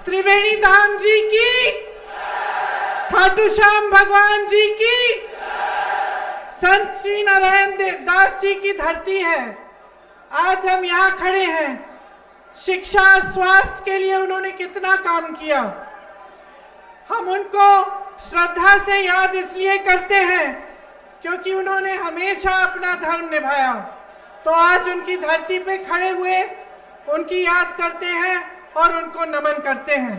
त्रिवेणी धाम जी की, खाटू श्याम भगवान जी की, संत श्री नारायण दास जी की धरती है। आज हम यहाँ खड़े हैं। शिक्षा स्वास्थ्य के लिए उन्होंने कितना काम किया। हम उनको श्रद्धा से याद इसलिए करते हैं क्योंकि उन्होंने हमेशा अपना धर्म निभाया। तो आज उनकी धरती पे खड़े हुए उनकी याद करते हैं और उनको नमन करते हैं।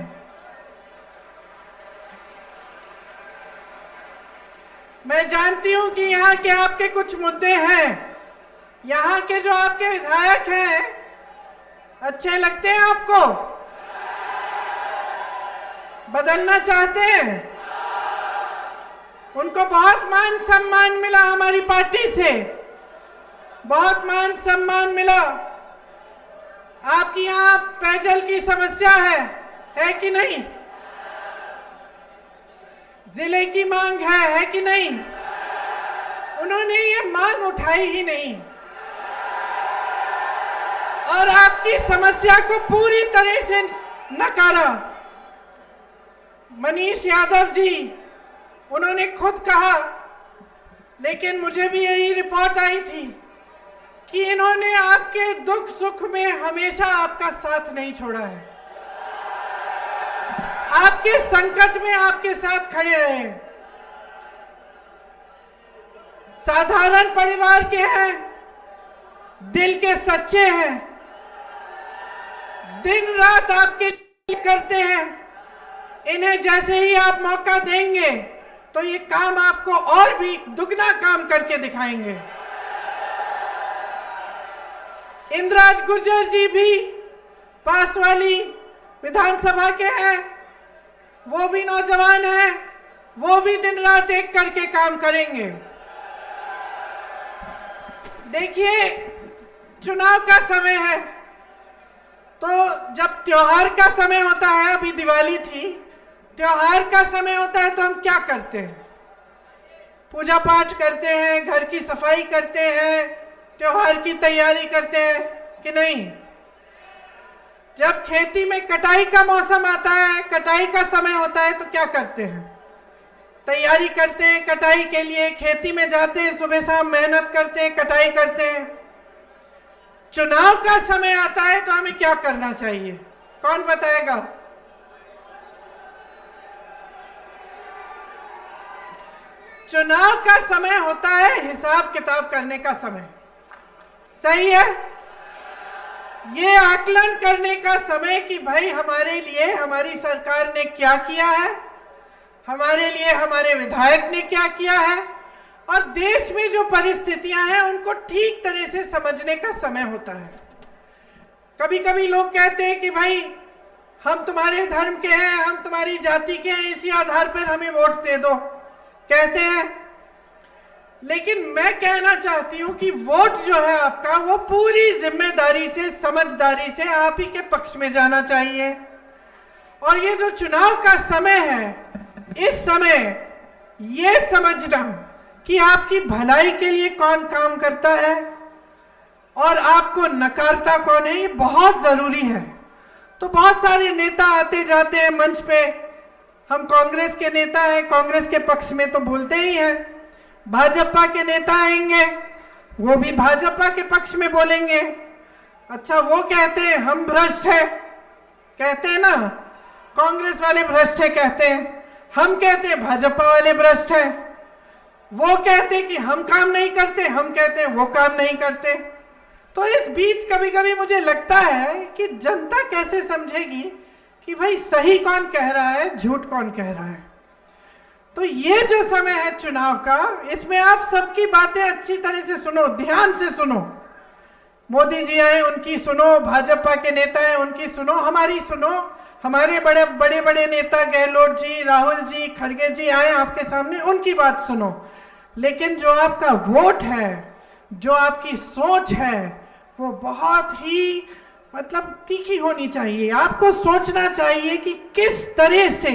मैं जानती हूं कि यहाँ के आपके कुछ मुद्दे हैं। यहाँ के जो आपके विधायक हैं अच्छे लगते हैं आपको? बदलना चाहते हैं? उनको बहुत मान सम्मान मिला हमारी पार्टी से, बहुत मान सम्मान मिला। आपकी यहाँ पेयजल की समस्या है कि नहीं? जिले की मांग है कि नहीं? उन्होंने ये मांग उठाई ही नहीं और आपकी समस्या को पूरी तरह से नकारा। मनीष यादव जी, उन्होंने खुद कहा, लेकिन मुझे भी यही रिपोर्ट आई थी कि इन्होंने आपके दुख सुख में हमेशा आपका साथ नहीं छोड़ा है, आपके संकट में आपके साथ खड़े रहे। साधारण परिवार के हैं, दिल के सच्चे हैं, दिन रात आपके लिए करते हैं। इन्हें जैसे ही आप मौका देंगे तो ये काम आपको और भी दुगना काम करके दिखाएंगे। इंद्राज गुर्जर जी भी पास वाली विधानसभा के हैं, वो भी नौजवान हैं, वो भी दिन रात एक करके काम करेंगे। देखिए, चुनाव का समय है, तो जब त्योहार का समय होता है, अभी दिवाली थी, त्योहार का समय होता है तो हम क्या करते हैं? पूजा पाठ करते हैं, घर की सफाई करते हैं, त्योहार की तैयारी करते हैं कि नहीं? जब खेती में कटाई का मौसम आता है, कटाई का समय होता है तो क्या करते हैं? तैयारी करते हैं कटाई के लिए, खेती में जाते हैं, सुबह शाम मेहनत करते हैं, कटाई करते हैं। चुनाव का समय आता है तो हमें क्या करना चाहिए? कौन बताएगा? चुनाव का समय होता है हिसाब किताब करने का समय, सही है? ये आकलन करने का समय कि भाई हमारे लिए हमारी सरकार ने क्या किया है, हमारे लिए हमारे विधायक ने क्या किया है, और देश में जो परिस्थितियां हैं उनको ठीक तरह से समझने का समय होता है। कभी कभी लोग कहते हैं कि भाई हम तुम्हारे धर्म के हैं, हम तुम्हारी जाति के हैं, इसी आधार पर हमें वोट दे दो, कहते हैं। लेकिन मैं कहना चाहती हूं कि वोट जो है आपका, वो पूरी जिम्मेदारी से, समझदारी से आप ही के पक्ष में जाना चाहिए। और ये जो चुनाव का समय है, इस समय ये समझना कि आपकी भलाई के लिए कौन काम करता है और आपको नकारता कौन है, ये बहुत जरूरी है। तो बहुत सारे नेता आते जाते हैं मंच पे, हम कांग्रेस के नेता हैं, कांग्रेस के पक्ष में तो बोलते ही हैं। भाजपा के नेता आएंगे, वो भी भाजपा के पक्ष में बोलेंगे। अच्छा, वो कहते हैं हम भ्रष्ट है, कहते हैं ना, कांग्रेस वाले भ्रष्ट है कहते हैं, हम कहते हैं भाजपा वाले भ्रष्ट है। वो कहते हैं कि हम काम नहीं करते, हम कहते हैं वो काम नहीं करते। तो इस बीच कभी कभी मुझे लगता है कि जनता कैसे समझेगी कि भाई सही कौन कह रहा है, झूठ कौन कह रहा है। तो ये जो समय है चुनाव का, इसमें आप सबकी बातें अच्छी तरह से सुनो, ध्यान से सुनो। मोदी जी आए, उनकी सुनो, भाजपा के नेता हैं, उनकी सुनो, हमारी सुनो। हमारे बड़े बड़े बड़े नेता गहलोत जी, राहुल जी, खड़गे जी आए आपके सामने, उनकी बात सुनो। लेकिन जो आपका वोट है, जो आपकी सोच है, वो बहुत ही मतलब तीखी होनी चाहिए। आपको सोचना चाहिए कि किस तरह से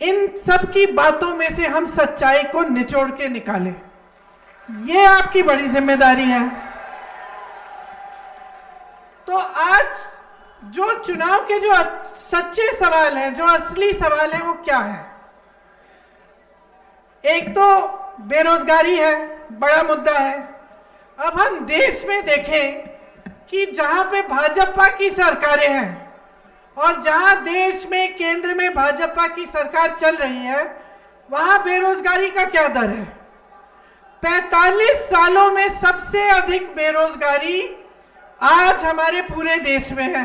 इन सब की बातों में से हम सच्चाई को निचोड़ के निकालें। ये आपकी बड़ी जिम्मेदारी है। तो आज जो चुनाव के जो सच्चे सवाल हैं, जो असली सवाल हैं, वो क्या है? एक तो बेरोजगारी है, बड़ा मुद्दा है। अब हम देश में देखें कि जहां पे भाजपा की सरकारें हैं और जहां देश में केंद्र में भाजपा की सरकार चल रही है, वहां बेरोजगारी का क्या दर है? 45 सालों में सबसे अधिक बेरोजगारी आज हमारे पूरे देश में है।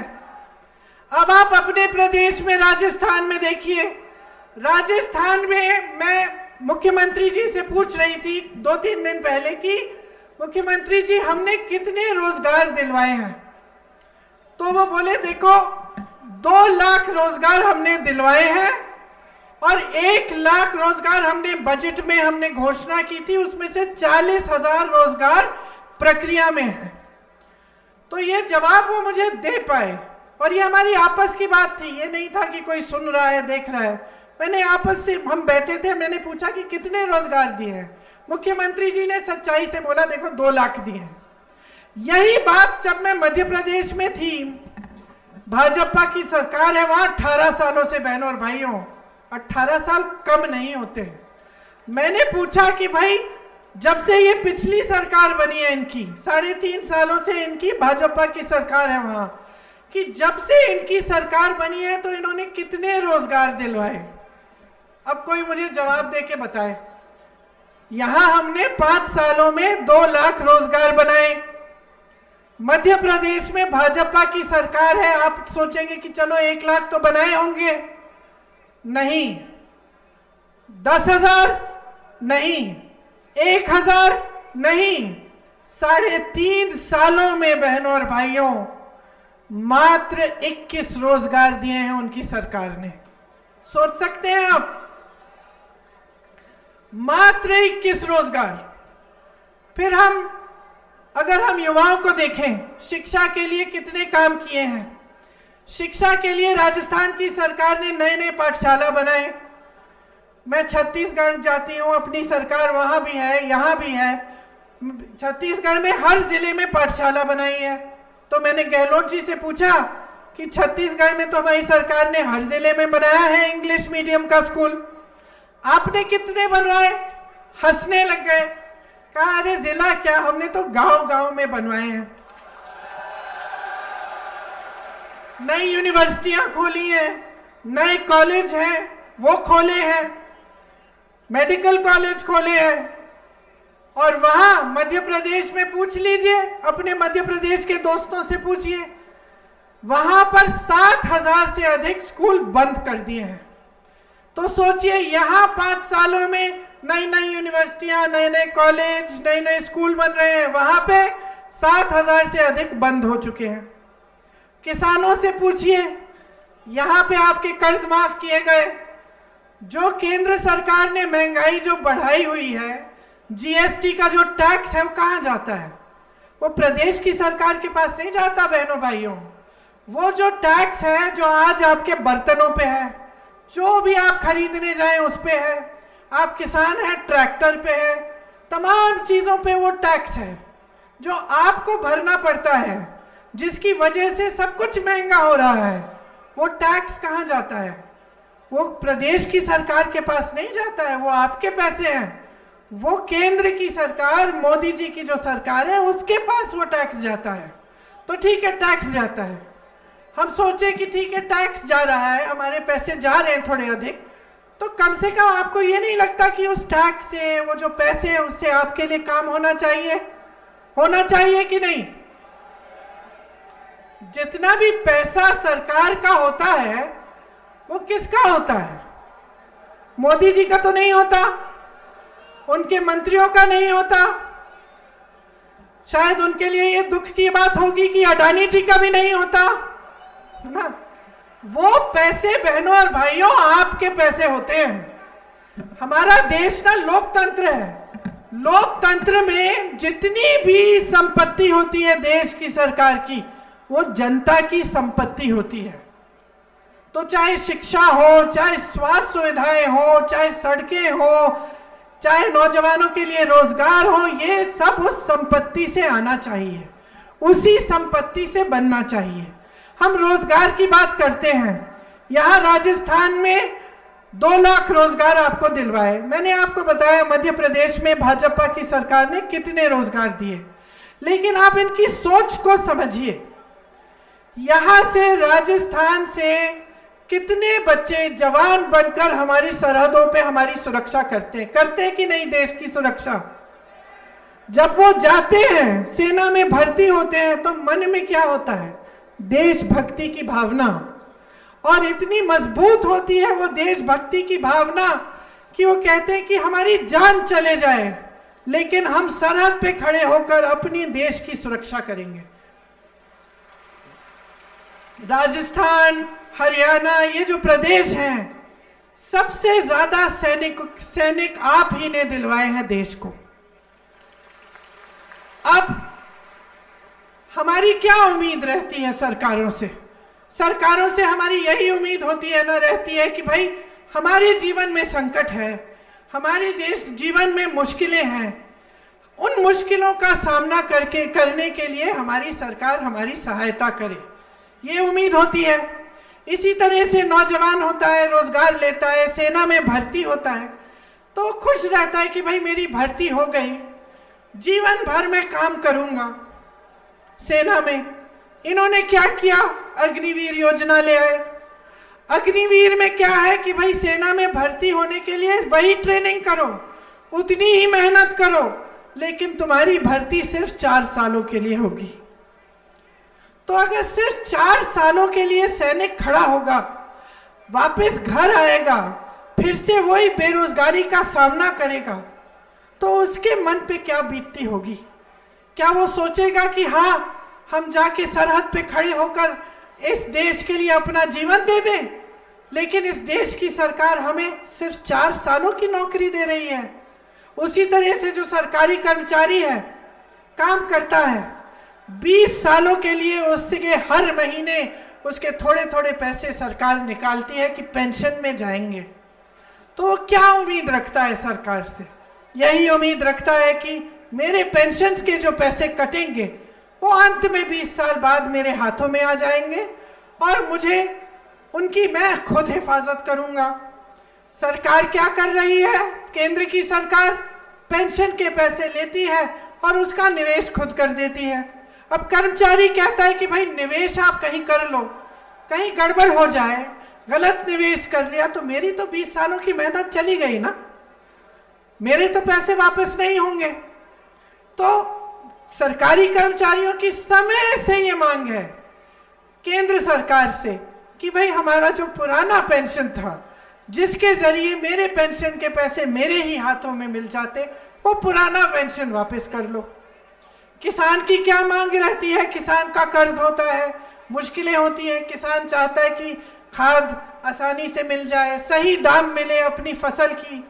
अब आप अपने प्रदेश में राजस्थान में देखिए, राजस्थान में मैं मुख्यमंत्री जी से पूछ रही थी 2-3 दिन पहले कि मुख्यमंत्री जी हमने कितने रोजगार दिलवाए हैं, तो वो बोले देखो 2 लाख रोजगार हमने दिलवाए हैं और 1 लाख रोजगार हमने बजट में हमने घोषणा की थी, उसमें से 40,000 रोजगार प्रक्रिया में है। तो ये जवाब वो मुझे दे पाए और ये हमारी आपस की बात थी, ये नहीं था कि कोई सुन रहा है देख रहा है। मैंने आपस से हम बैठे थे, मैंने पूछा कि कितने रोजगार दिए हैं। मुख्यमंत्री जी ने सच्चाई से बोला देखो 2 लाख दिए हैं। यही बात जब मैं मध्य प्रदेश में थी, भाजपा की सरकार है वहां 18 सालों से, बहनों और भाइयों 18 साल कम नहीं होते। मैंने पूछा कि भाई जब से ये पिछली सरकार बनी है इनकी, 3.5 सालों से इनकी भाजपा की सरकार है वहां, कि जब से इनकी सरकार बनी है तो इन्होंने कितने रोजगार दिलवाए? अब कोई मुझे जवाब दे के बताए। यहां हमने 5 सालों में 2 लाख रोजगार बनाए। मध्य प्रदेश में भाजपा की सरकार है, आप सोचेंगे कि चलो 1 लाख तो बनाए होंगे, नहीं। 10,000 नहीं, 1,000 नहीं। 3.5 सालों में बहनों और भाइयों मात्र 21 रोजगार दिए हैं उनकी सरकार ने। सोच सकते हैं आप, मात्र 21 रोजगार। फिर अगर हम युवाओं को देखें, शिक्षा के लिए कितने काम किए हैं। शिक्षा के लिए राजस्थान की सरकार ने नए पाठशाला बनाए। मैं छत्तीसगढ़ जाती हूं, अपनी सरकार वहां भी है, यहां भी है। छत्तीसगढ़ में हर जिले में पाठशाला बनाई है। तो मैंने गहलोत जी से पूछा कि छत्तीसगढ़ में तो हमारी सरकार ने हर जिले में बनाया है इंग्लिश मीडियम का स्कूल, आपने कितने बनवाए? हंसने लग गए, कहा अरे जिला क्या, हमने तो गांव-गांव में बनवाए हैं। नई यूनिवर्सिटियां खोली हैं, नए कॉलेज हैं वो खोले हैं, मेडिकल कॉलेज खोले हैं। और वहां मध्य प्रदेश में पूछ लीजिए, अपने मध्य प्रदेश के दोस्तों से पूछिए, वहां पर 7,000 से अधिक स्कूल बंद कर दिए हैं। तो सोचिए यहां 5 सालों में नई यूनिवर्सिटियां, नए कॉलेज, नए स्कूल बन रहे हैं, वहां पे 7,000 से अधिक बंद हो चुके हैं। किसानों से पूछिए, यहां पे आपके कर्ज माफ किए गए। जो केंद्र सरकार ने महंगाई जो बढ़ाई हुई है, जीएसटी का जो टैक्स है वो कहां जाता है? वो प्रदेश की सरकार के पास नहीं जाता बहनों भाइयों। वो जो टैक्स है जो आज आपके बर्तनों पे है, जो भी आप खरीदने जाएं उस पे है, आप किसान हैं ट्रैक्टर पे है, तमाम चीजों पे वो टैक्स है जो आपको भरना पड़ता है, जिसकी वजह से सब कुछ महंगा हो रहा है। वो टैक्स कहां जाता है? वो प्रदेश की सरकार के पास नहीं जाता है, वो आपके पैसे हैं। वो केंद्र की सरकार, मोदी जी की जो सरकार है, उसके पास वो टैक्स जाता है। तो ठीक है, टैक्स जाता है, हम सोचे कि ठीक है टैक्स जा रहा है, हमारे पैसे जा रहे हैं थोड़े अधिक, तो कम से कम आपको ये नहीं लगता कि उस टैक्स से, वो जो पैसे हैं उससे आपके लिए काम होना चाहिए कि नहीं? जितना भी पैसा सरकार का होता है वो किसका होता है? मोदी जी का तो नहीं होता, उनके मंत्रियों का नहीं होता। शायद उनके लिए ये दुख की बात होगी कि अडानी जी का भी नहीं होता ना। वो पैसे बहनों और भाइयों आपके पैसे होते हैं। हमारा देश ना लोकतंत्र है, लोकतंत्र में जितनी भी संपत्ति होती है देश की सरकार की, वो जनता की संपत्ति होती है। तो चाहे शिक्षा हो, चाहे स्वास्थ्य सुविधाएं हो, चाहे सड़कें हो, चाहे नौजवानों के लिए रोजगार हो, ये सब उस संपत्ति से आना चाहिए, उसी संपत्ति से बनना चाहिए। हम रोजगार की बात करते हैं, यहाँ राजस्थान में 2 लाख रोजगार आपको दिलवाए। मैंने आपको बताया मध्य प्रदेश में भाजपा की सरकार ने कितने रोजगार दिए, लेकिन आप इनकी सोच को समझिए। यहां से राजस्थान से कितने बच्चे जवान बनकर हमारी सरहदों पे हमारी सुरक्षा करते हैं कि नहीं, देश की सुरक्षा। जब वो जाते हैं, सेना में भर्ती होते हैं, तो मन में क्या होता है? देशभक्ति की भावना। और इतनी मजबूत होती है वो देशभक्ति की भावना कि वो कहते हैं कि हमारी जान चले जाए, लेकिन हम सरहद पे खड़े होकर अपनी देश की सुरक्षा करेंगे। राजस्थान, हरियाणा, ये जो प्रदेश हैं, सबसे ज्यादा सैनिक आप ही ने दिलवाए हैं देश को। अब हमारी क्या उम्मीद रहती है सरकारों से? सरकारों से हमारी यही उम्मीद होती है ना, रहती है कि भाई हमारे जीवन में संकट है, हमारे देश जीवन में मुश्किलें हैं, उन मुश्किलों का सामना करने के लिए हमारी सरकार हमारी सहायता करे, ये उम्मीद होती है। इसी तरह से नौजवान होता है, रोजगार लेता है, सेना में भर्ती होता है, तो खुश रहता है कि भाई मेरी भर्ती हो गई, जीवन भर में काम करूंगा सेना में। इन्होंने क्या किया? अग्निवीर योजना ले आए। अग्निवीर में क्या है कि भाई सेना में भर्ती होने के लिए वही ट्रेनिंग करो, उतनी ही मेहनत करो, लेकिन तुम्हारी भर्ती सिर्फ 4 सालों के लिए होगी। तो अगर सिर्फ 4 सालों के लिए सैनिक खड़ा होगा, वापस घर आएगा, फिर से वही बेरोजगारी का सामना करेगा, तो उसके मन पे क्या बीतती होगी? क्या वो सोचेगा कि हाँ, हम जाके सरहद पे खड़े होकर इस देश के लिए अपना जीवन दे दें? लेकिन इस देश की सरकार हमें सिर्फ 4 सालों की नौकरी दे रही है। उसी तरह से जो सरकारी कर्मचारी है, काम करता है, 20 सालों के लिए उसके हर महीने उसके थोड़े थोड़े पैसे सरकार निकालती है कि पेंशन में जाएंगे। तो क्या उम्मीद रखता है सरकार से? यही उम्मीद रखता है कि मेरे पेंशन के जो पैसे कटेंगे वो अंत में 20 साल बाद मेरे हाथों में आ जाएंगे और मुझे उनकी मैं खुद हिफाजत करूंगा। सरकार क्या कर रही है? केंद्र की सरकार पेंशन के पैसे लेती है और उसका निवेश खुद कर देती है। अब कर्मचारी कहता है कि भाई निवेश आप कहीं कर लो, कहीं गड़बड़ हो जाए, गलत निवेश कर लिया तो मेरी तो 20 सालों की मेहनत चली गई ना, मेरे तो पैसे वापस नहीं होंगे। तो सरकारी कर्मचारियों की समय से ये मांग है केंद्र सरकार से कि भाई हमारा जो पुराना पेंशन था, जिसके जरिए मेरे पेंशन के पैसे मेरे ही हाथों में मिल जाते, वो पुराना पेंशन वापस कर लो। किसान की क्या मांग रहती है? किसान का कर्ज होता है, मुश्किलें होती हैं, किसान चाहता है कि खाद आसानी से मिल जाए, सही दाम मिले अपनी फसल की,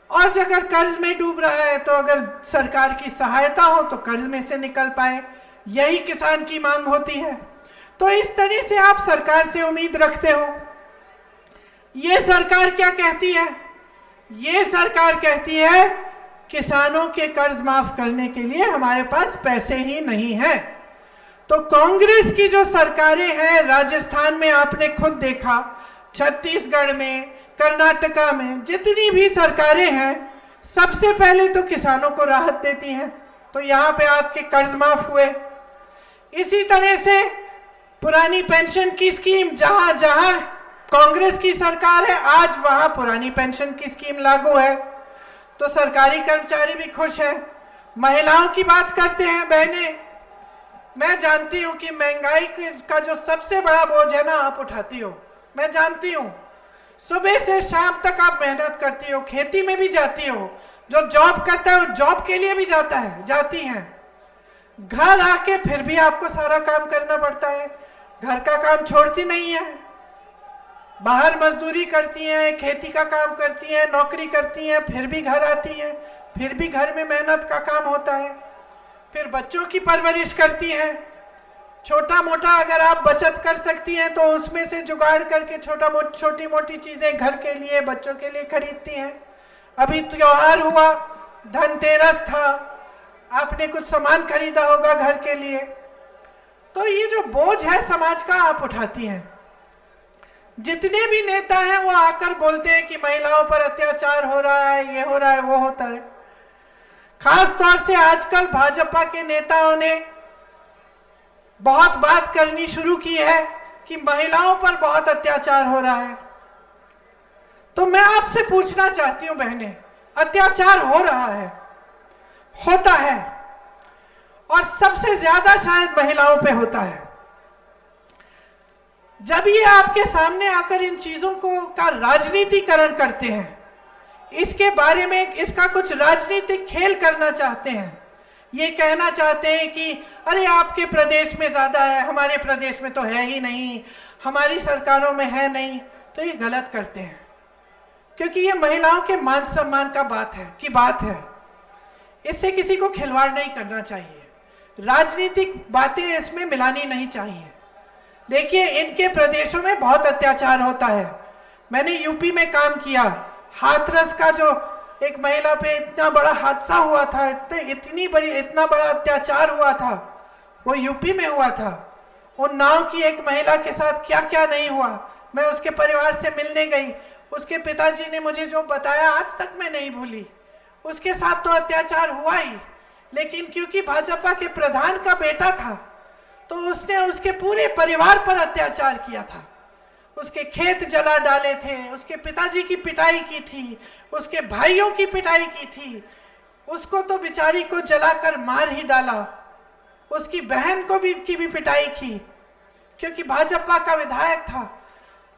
और अगर कर्ज में डूब रहा है तो अगर सरकार की सहायता हो तो कर्ज में से निकल पाए, यही किसान की मांग होती है। तो इस तरह से आप सरकार से उम्मीद रखते हो। ये सरकार क्या कहती है? ये सरकार कहती है किसानों के कर्ज माफ करने के लिए हमारे पास पैसे ही नहीं है। तो कांग्रेस की जो सरकारें हैं, राजस्थान में आपने खुद देखा, छत्तीसगढ़ में, कर्नाटका में, जितनी भी सरकारें हैं, सबसे पहले तो किसानों को राहत देती हैं। तो यहाँ पे आपके कर्ज माफ हुए। इसी तरह से पुरानी पेंशन की स्कीम, जहां जहां कांग्रेस की सरकार है, आज वहां पुरानी पेंशन की स्कीम लागू है, तो सरकारी कर्मचारी भी खुश हैं। महिलाओं की बात करते हैं बहनें, मैं जानती हूं कि महंगाई का जो सबसे बड़ा बोझ है ना, आप उठाती हो, मैं जानती हूं। सुबह से शाम तक आप मेहनत करती हो, खेती में भी जाती हो, जो जॉब करता है वो जॉब के लिए भी जाता है, जाती हैं। घर आके फिर भी आपको सारा काम करना पड़ता है, घर का काम छोड़ती नहीं है, बाहर मजदूरी करती हैं, खेती का काम करती हैं, नौकरी करती हैं, फिर भी घर आती हैं, फिर भी घर में मेहनत का काम होता है, फिर बच्चों की परवरिश करती हैं। छोटा मोटा अगर आप बचत कर सकती हैं तो उसमें से जुगाड़ करके छोटी मोटी चीजें घर के लिए, बच्चों के लिए खरीदती हैं। अभी त्योहार हुआ, धनतेरस था, आपने कुछ सामान खरीदा होगा घर के लिए, तो ये जो बोझ है समाज का आप उठाती हैं। जितने भी नेता हैं वो आकर बोलते हैं कि महिलाओं पर अत्याचार हो रहा है, ये हो रहा है, वो होता है। खास तौर से आजकल भाजपा के नेताओं ने बहुत बात करनी शुरू की है कि महिलाओं पर बहुत अत्याचार हो रहा है। तो मैं आपसे पूछना चाहती हूं बहनें, अत्याचार हो रहा है, होता है, और सबसे ज्यादा शायद महिलाओं पे होता है। जब ये आपके सामने आकर इन चीजों को का राजनीतिकरण करते हैं, इसके बारे में इसका कुछ राजनीतिक खेल करना चाहते हैं, ये कहना चाहते हैं कि अरे आपके प्रदेश में ज्यादा है, हमारे प्रदेश में तो है ही नहीं, हमारी सरकारों में है नहीं, तो ये गलत करते हैं। क्योंकि ये महिलाओं के मान सम्मान का बात है। इससे किसी को खिलवाड़ नहीं करना चाहिए, राजनीतिक बातें इसमें मिलानी नहीं चाहिए। देखिए, इनके प्रदेशों में बहुत अत्याचार होता है। मैंने यूपी में काम किया, हाथरस का जो एक महिला पे इतना बड़ा हादसा हुआ था, इतना बड़ा अत्याचार हुआ था, वो यूपी में हुआ था। उन्नाव की एक महिला के साथ क्या क्या नहीं हुआ। मैं उसके परिवार से मिलने गई, उसके पिताजी ने मुझे जो बताया आज तक मैं नहीं भूली। उसके साथ तो अत्याचार हुआ ही, लेकिन क्योंकि भाजपा के प्रधान का बेटा था तो उसने उसके पूरे परिवार पर अत्याचार किया था। उसके खेत जला डाले थे, उसके पिताजी की पिटाई की थी, उसके भाइयों की पिटाई की थी, उसको तो बेचारी को जलाकर मार ही डाला, उसकी बहन को की भी पिटाई की, क्योंकि भाजपा का विधायक था।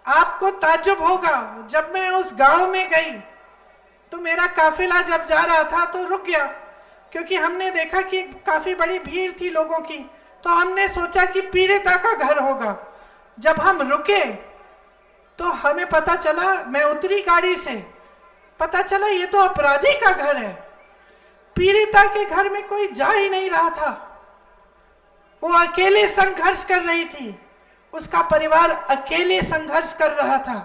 आपको ताज्जुब होगा, जब मैं उस गांव में गई तो मेरा काफिला जब जा रहा था तो रुक गया, क्योंकि हमने देखा कि काफी बड़ी भीड़ थी लोगों की, तो हमने सोचा कि पीड़िता का घर होगा। जब हम रुके तो हमें पता चला, मैं उतरी गाड़ी से, पता चला ये तो अपराधी का घर है। पीड़िता के घर में कोई जा ही नहीं रहा था, वो अकेले संघर्ष कर रही थी, उसका परिवार अकेले संघर्ष कर रहा था।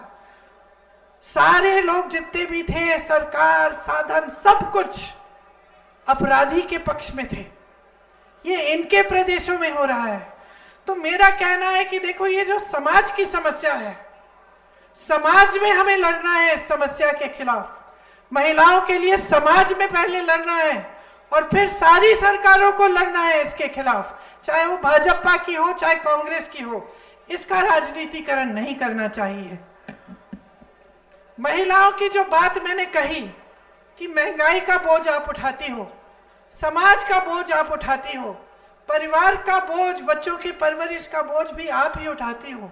सारे लोग जितने भी थे, सरकार, साधन, सब कुछ अपराधी के पक्ष में थे। ये इनके प्रदेशों में हो रहा है। तो मेरा कहना है कि देखो, ये जो समाज की समस्या है, समाज में हमें लड़ना है इस समस्या के खिलाफ। महिलाओं के लिए समाज में पहले लड़ना है और फिर सारी सरकारों को लड़ना है इसके खिलाफ, चाहे वो भाजपा की हो चाहे कांग्रेस की हो। इसका राजनीतिकरण नहीं करना चाहिए। महिलाओं की जो बात मैंने कही कि महंगाई का बोझ आप उठाती हो, समाज का बोझ आप उठाती हो, परिवार का बोझ, बच्चों की परवरिश का बोझ भी आप ही उठाती हो,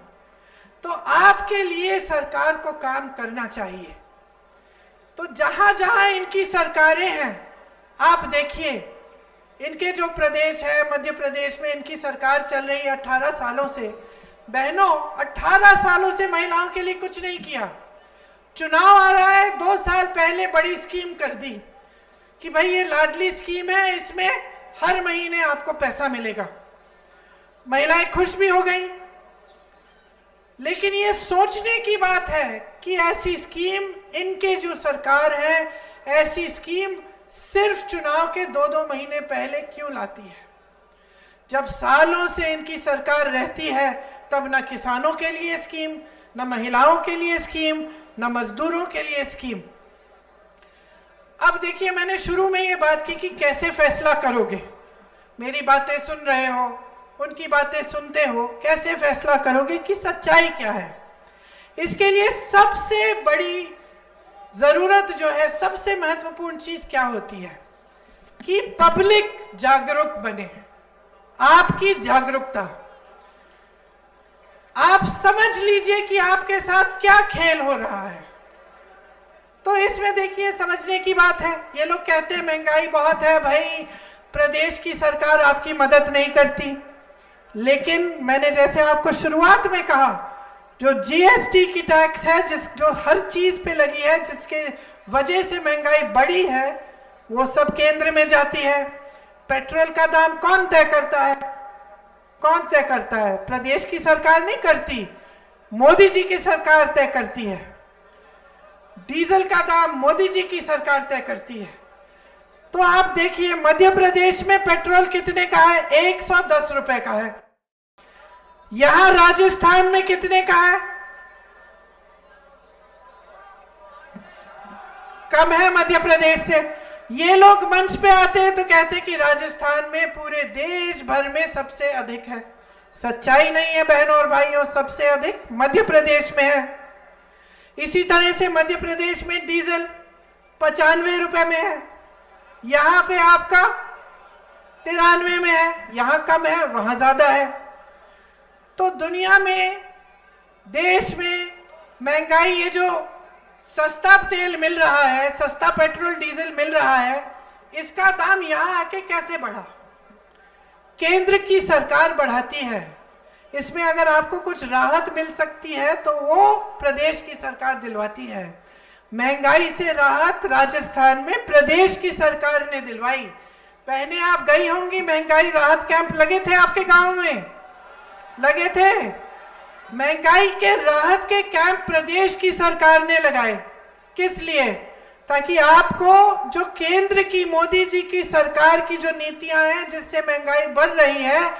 तो आपके लिए सरकार को काम करना चाहिए। तो जहां जहां इनकी सरकारें हैं, आप देखिए, इनके जो प्रदेश है, मध्य प्रदेश में इनकी सरकार चल रही है 18 सालों से। बहनों, 18 सालों से महिलाओं के लिए कुछ नहीं किया। चुनाव आ रहा है, 2 साल पहले बड़ी स्कीम कर दी कि भाई ये लाडली स्कीम है, इसमें हर महीने आपको पैसा मिलेगा। महिलाएं खुश भी हो गई, लेकिन ये सोचने की बात है कि ऐसी स्कीम, इनके जो सरकार है, ऐसी स्कीम सिर्फ चुनाव के 2-2 महीने पहले क्यों लाती है? जब सालों से इनकी सरकार रहती है, तब न किसानों के लिए स्कीम, न महिलाओं के लिए स्कीम, न मजदूरों के लिए स्कीम। अब देखिए, मैंने शुरू में ये बात की कि कैसे फैसला करोगे। मेरी बातें सुन रहे हो, उनकी बातें सुनते हो, कैसे फैसला करोगे कि सच्चाई क्या है? इसके लिए सबसे बड़ी जरूरत जो है, सबसे महत्वपूर्ण चीज क्या होती है कि पब्लिक जागरूक बने। आपकी जागरूकता, आप समझ लीजिए कि आपके साथ क्या खेल हो रहा है। तो इसमें देखिए, समझने की बात है। ये लोग कहते हैं महंगाई बहुत है, भाई प्रदेश की सरकार आपकी मदद नहीं करती, लेकिन मैंने जैसे आपको शुरुआत में कहा, जो जीएसटी की टैक्स है, जो हर चीज पे लगी है, जिसके वजह से महंगाई बढ़ी है, वो सब केंद्र में जाती है। पेट्रोल का दाम कौन तय करता है? कौन तय करता है? प्रदेश की सरकार नहीं करती, मोदी जी की सरकार तय करती है। डीजल का दाम मोदी जी की सरकार तय करती है। तो आप देखिए, मध्य प्रदेश में पेट्रोल कितने का है? 110 रुपए का है। यहां राजस्थान में कितने का है? कम है मध्य प्रदेश से। ये लोग मंच पे आते हैं तो कहते हैं कि राजस्थान में पूरे देश भर में सबसे अधिक है। सच्चाई नहीं है बहनों और भाइयों, सबसे अधिक मध्य प्रदेश में है। इसी तरह से मध्य प्रदेश में डीजल 95 रुपए में है, यहां पे आपका 93 में है। यहां कम है, वहां ज्यादा है। तो दुनिया में, देश में महंगाई, ये जो सस्ता तेल मिल रहा है, सस्ता पेट्रोल डीजल मिल रहा है, इसका दाम यहां आके कैसे बढ़ा? केंद्र की सरकार बढ़ाती है। इसमें अगर आपको कुछ राहत मिल सकती है तो वो प्रदेश की सरकार दिलवाती है। महंगाई से राहत राजस्थान में प्रदेश की सरकार ने दिलवाई। बहनें, आप गई होंगी, महंगाई राहत कैंप लगे थे आपके गांव में, लगे थे। महंगाई के राहत के कैंप प्रदेश की सरकार ने लगाए। किस लिए? ताकि आपको जो केंद्र की, मोदी जी की सरकार की जो नीतियां हैं जिससे महंगाई बढ़ रही है,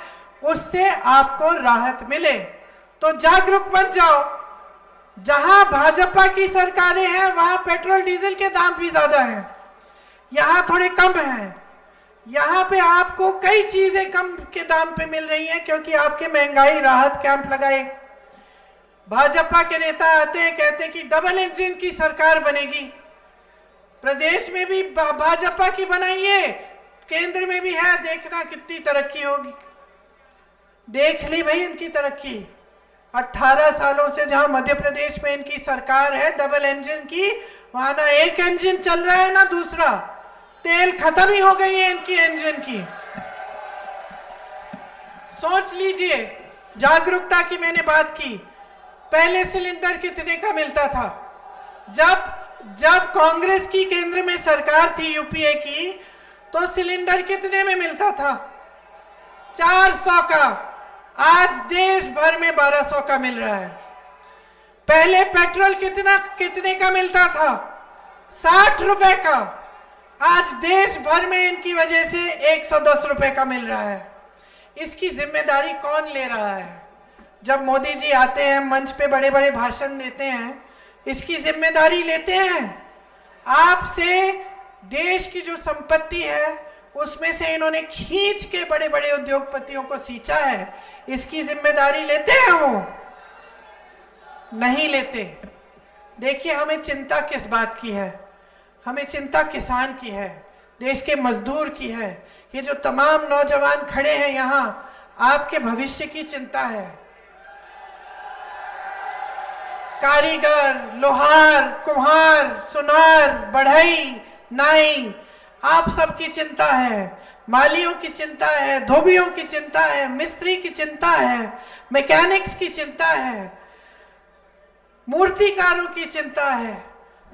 उससे आपको राहत मिले। तो जागरूक बन जाओ। जहां भाजपा की सरकारें हैं वहां पेट्रोल डीजल के दाम भी ज्यादा हैं, यहां थोड़े कम हैं। यहां पे आपको कई चीजें कम के दाम पे मिल रही हैं क्योंकि आपके महंगाई राहत कैंप लगाए। भाजपा के नेता आते हैं, कहते हैं कि डबल इंजन की सरकार बनेगी। प्रदेश में भी भाजपा की बनाइए, केंद्र में भी है, देखना कितनी तरक्की होगी। देख ली भाई इनकी तरक्की। 18 सालों से जहां मध्य प्रदेश में इनकी सरकार है डबल इंजन की, वहां ना एक इंजन चल रहा है ना दूसरा, तेल खत्म ही हो गई है इनकी इंजन की। सोच लीजिए, जागरूकता की मैंने बात की। पहले सिलेंडर कितने का मिलता था? जब कांग्रेस की केंद्र में सरकार थी यूपीए की, तो सिलेंडर कितने में मिलता था? 400 का। आज देश भर में 1200 का मिल रहा है। पहले पेट्रोल कितने का मिलता था? 60 रुपए का। आज देश भर में इनकी वजह से 110 रुपए का मिल रहा है। इसकी जिम्मेदारी कौन ले रहा है? जब मोदी जी आते हैं मंच पे, बड़े बड़े भाषण देते हैं, इसकी जिम्मेदारी लेते हैं? आपसे देश की जो संपत्ति है उसमें से इन्होंने खींच के बड़े बड़े उद्योगपतियों को सींचा है, इसकी जिम्मेदारी लेते हैं वो? नहीं लेते। देखिए, हमें चिंता किस बात की है? हमें चिंता किसान की है, देश के मजदूर की है। ये जो तमाम नौजवान खड़े हैं यहाँ, आपके भविष्य की चिंता है। कारीगर, लोहार, कुम्हार, सुनार, बढ़ई, नाई, आप सबकी चिंता है। मालियों की चिंता है, धोबियों की चिंता है, मिस्त्री की चिंता है, मैकेनिक्स की चिंता है, मूर्तिकारों की चिंता है,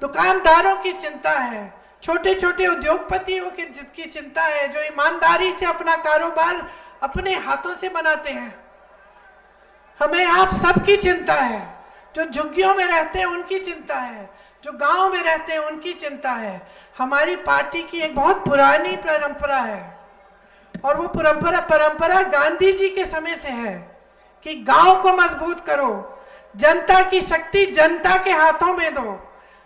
दुकानदारों की चिंता है, छोटे छोटे उद्योगपतियों की चिंता है, जो ईमानदारी से अपना कारोबार अपने हाथों से बनाते हैं। हमें आप सबकी चिंता है। जो झुग्गियों में रहते हैं उनकी चिंता है, जो गांव में रहते हैं उनकी चिंता है। हमारी पार्टी की एक बहुत पुरानी परंपरा है, और वो परंपरा गांधी जी के समय से है कि गांव को मजबूत करो, जनता की शक्ति जनता के हाथों में दो।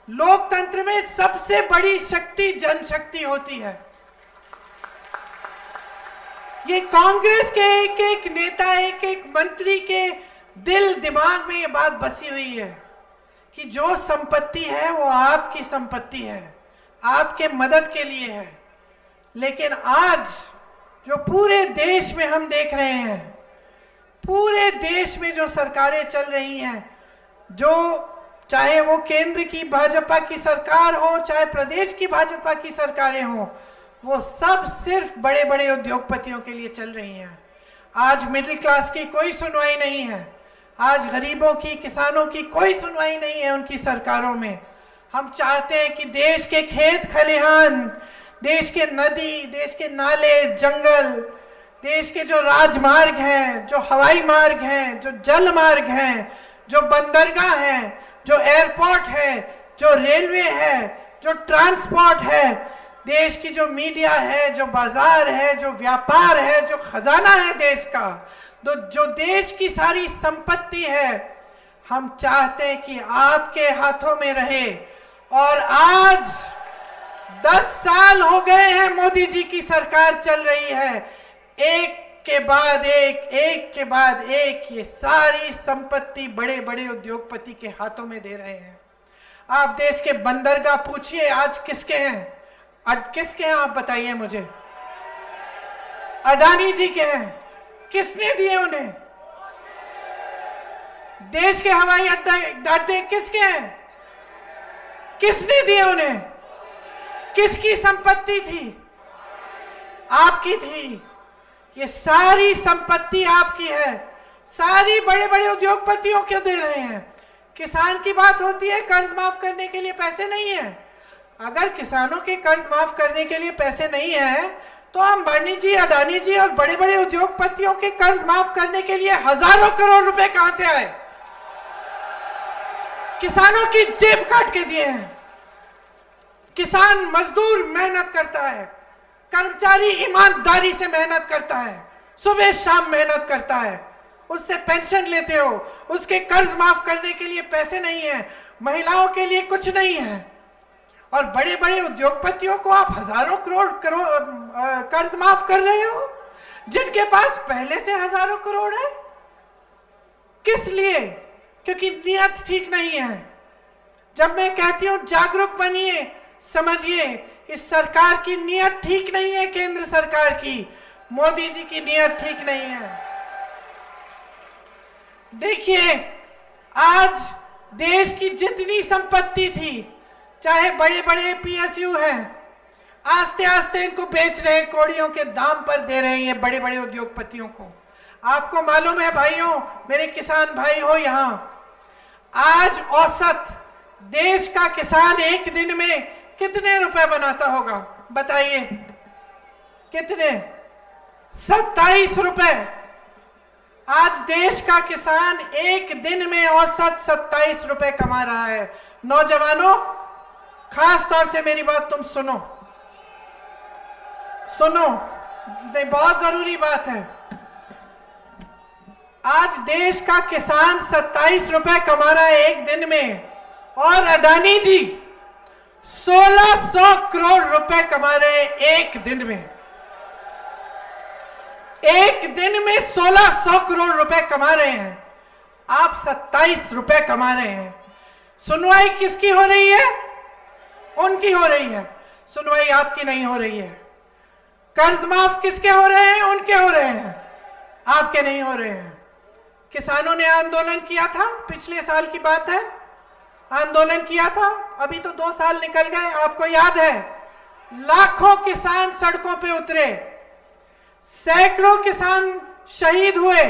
लोकतंत्र में सबसे बड़ी शक्ति जनशक्ति होती है। ये कांग्रेस के एक एक नेता, एक एक मंत्री के दिल दिमाग में ये बात बसी हुई है कि जो संपत्ति है वो आपकी संपत्ति है, आपके मदद के लिए है। लेकिन आज जो पूरे देश में हम देख रहे हैं, पूरे देश में जो सरकारें चल रही हैं, जो चाहे वो केंद्र की भाजपा की सरकार हो, चाहे प्रदेश की भाजपा की सरकारें हो, वो सब सिर्फ बड़े बड़े उद्योगपतियों के लिए चल रही हैं। आज मिडिल क्लास की कोई सुनवाई नहीं है। आज गरीबों की, किसानों की कोई सुनवाई नहीं है उनकी सरकारों में। हम चाहते हैं कि देश के खेत खलिहान, देश के नदी, देश के नाले, जंगल, देश के जो राजमार्ग हैं, जो हवाई मार्ग हैं, जो जल मार्ग हैं, जो बंदरगाह हैं, जो एयरपोर्ट है, जो रेलवे है, जो ट्रांसपोर्ट है, देश की जो मीडिया है, जो बाजार है, जो व्यापार है, जो खजाना है देश का, जो देश की सारी संपत्ति है, हम चाहते हैं कि आपके हाथों में रहे। और आज 10 साल हो गए हैं मोदी जी की सरकार चल रही है, एक के बाद एक ये सारी संपत्ति बड़े बड़े उद्योगपति के हाथों में दे रहे हैं। आप देश के बंदरगाह पूछिए आज किसके हैं, किसके हैं आप बताइए मुझे। अडानी जी के हैं, किसने दिए उन्हें? देश के हवाई अड्डे किसके हैं, किसने दिए उन्हें? किसकी संपत्ति थी? आपकी थी। ये सारी संपत्ति आपकी है, सारी बड़े बड़े उद्योगपतियों क्यों दे रहे हैं? किसान की बात होती है, कर्ज माफ करने के लिए पैसे नहीं है। अगर किसानों के कर्ज माफ करने के लिए पैसे नहीं है तो अंबानी जी, अडानी जी और बड़े बड़े उद्योगपतियों के कर्ज माफ करने के लिए हजारों करोड़ रुपए कहां से आए? किसानों की जेब काट के दिए हैं। किसान मजदूर मेहनत करता है, कर्मचारी ईमानदारी से मेहनत करता है, सुबह शाम मेहनत करता है, उससे पेंशन लेते हो, उसके कर्ज माफ करने के लिए पैसे नहीं है, महिलाओं के लिए कुछ नहीं है। और बड़े बड़े उद्योगपतियों को आप हजारों करोड़ कर्ज माफ कर रहे हो, जिनके पास पहले से हजारों करोड़ है। किस लिए? क्योंकि नियत ठीक नहीं है। जब मैं कहती हूं जागरूक बनिए, समझिए, इस सरकार की नियत ठीक नहीं है, केंद्र सरकार की, मोदी जी की नियत ठीक नहीं है। देखिए, आज देश की जितनी संपत्ति थी, चाहे बड़े बड़े पीएसयू हैं, आस्ते आस्ते इनको बेच रहे हैं, कौड़ियों के दाम पर दे रहे हैं ये बड़े बड़े उद्योगपतियों को। आपको मालूम है भाइयों, मेरे किसान भाई हो यहां, आज औसत देश का किसान एक दिन में कितने रुपए बनाता होगा बताइए? कितने? 27 रुपए। आज देश का किसान एक दिन में औसत 27 रुपए कमा रहा है। नौजवानों, खास तौर से मेरी बात तुम सुनो, बहुत जरूरी बात है। आज देश का किसान 27 रुपए कमा रहा है एक दिन में, और अडानी जी 1600 करोड़ रुपए कमा रहे हैं एक दिन में। एक दिन में 1600 करोड़ रुपए कमा रहे हैं, आप 27 रुपए कमा रहे हैं। सुनवाई किसकी हो रही है? उनकी हो रही है, सुनवाई आपकी नहीं हो रही है। कर्ज माफ किसके हो रहे हैं? उनके हो रहे हैं, आपके नहीं हो रहे हैं। किसानों ने आंदोलन किया था, पिछले साल की बात है, आंदोलन किया था, अभी तो 2 साल निकल गए, आपको याद है, लाखों किसान सड़कों पे उतरे, सैकड़ों किसान शहीद हुए।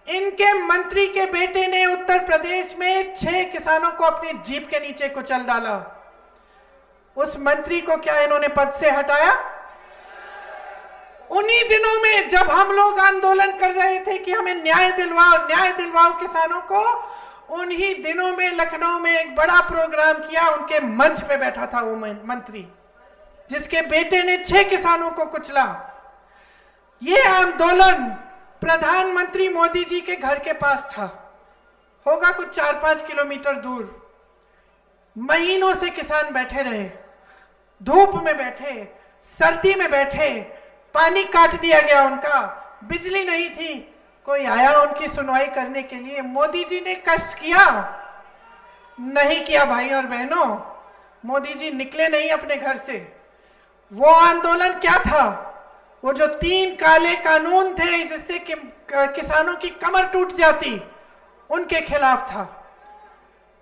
इनके मंत्री के बेटे ने उत्तर प्रदेश में 6 किसानों को अपनी जीप के नीचे कुचल डाला। उस मंत्री को क्या इन्होंने पद से हटाया? उन्हीं दिनों में जब हम लोग आंदोलन कर रहे थे कि हमें न्याय दिलवाओ किसानों को, उन्हीं दिनों में लखनऊ में एक बड़ा प्रोग्राम किया, उनके मंच पे बैठा था वो मंत्री जिसके बेटे ने 6 किसानों को कुचला। ये आंदोलन प्रधानमंत्री मोदी जी के घर के पास था, होगा कुछ 4-5 किलोमीटर दूर। महीनों से किसान बैठे रहे, धूप में बैठे, सर्दी में बैठे, पानी काट दिया गया उनका, बिजली नहीं थी, कोई आया उनकी सुनवाई करने के लिए? मोदी जी ने कष्ट किया? नहीं किया भाई और बहनों, मोदी जी निकले नहीं अपने घर से। वो आंदोलन क्या था? वो जो 3 काले कानून थे जिससे कि किसानों की कमर टूट जाती, उनके खिलाफ था।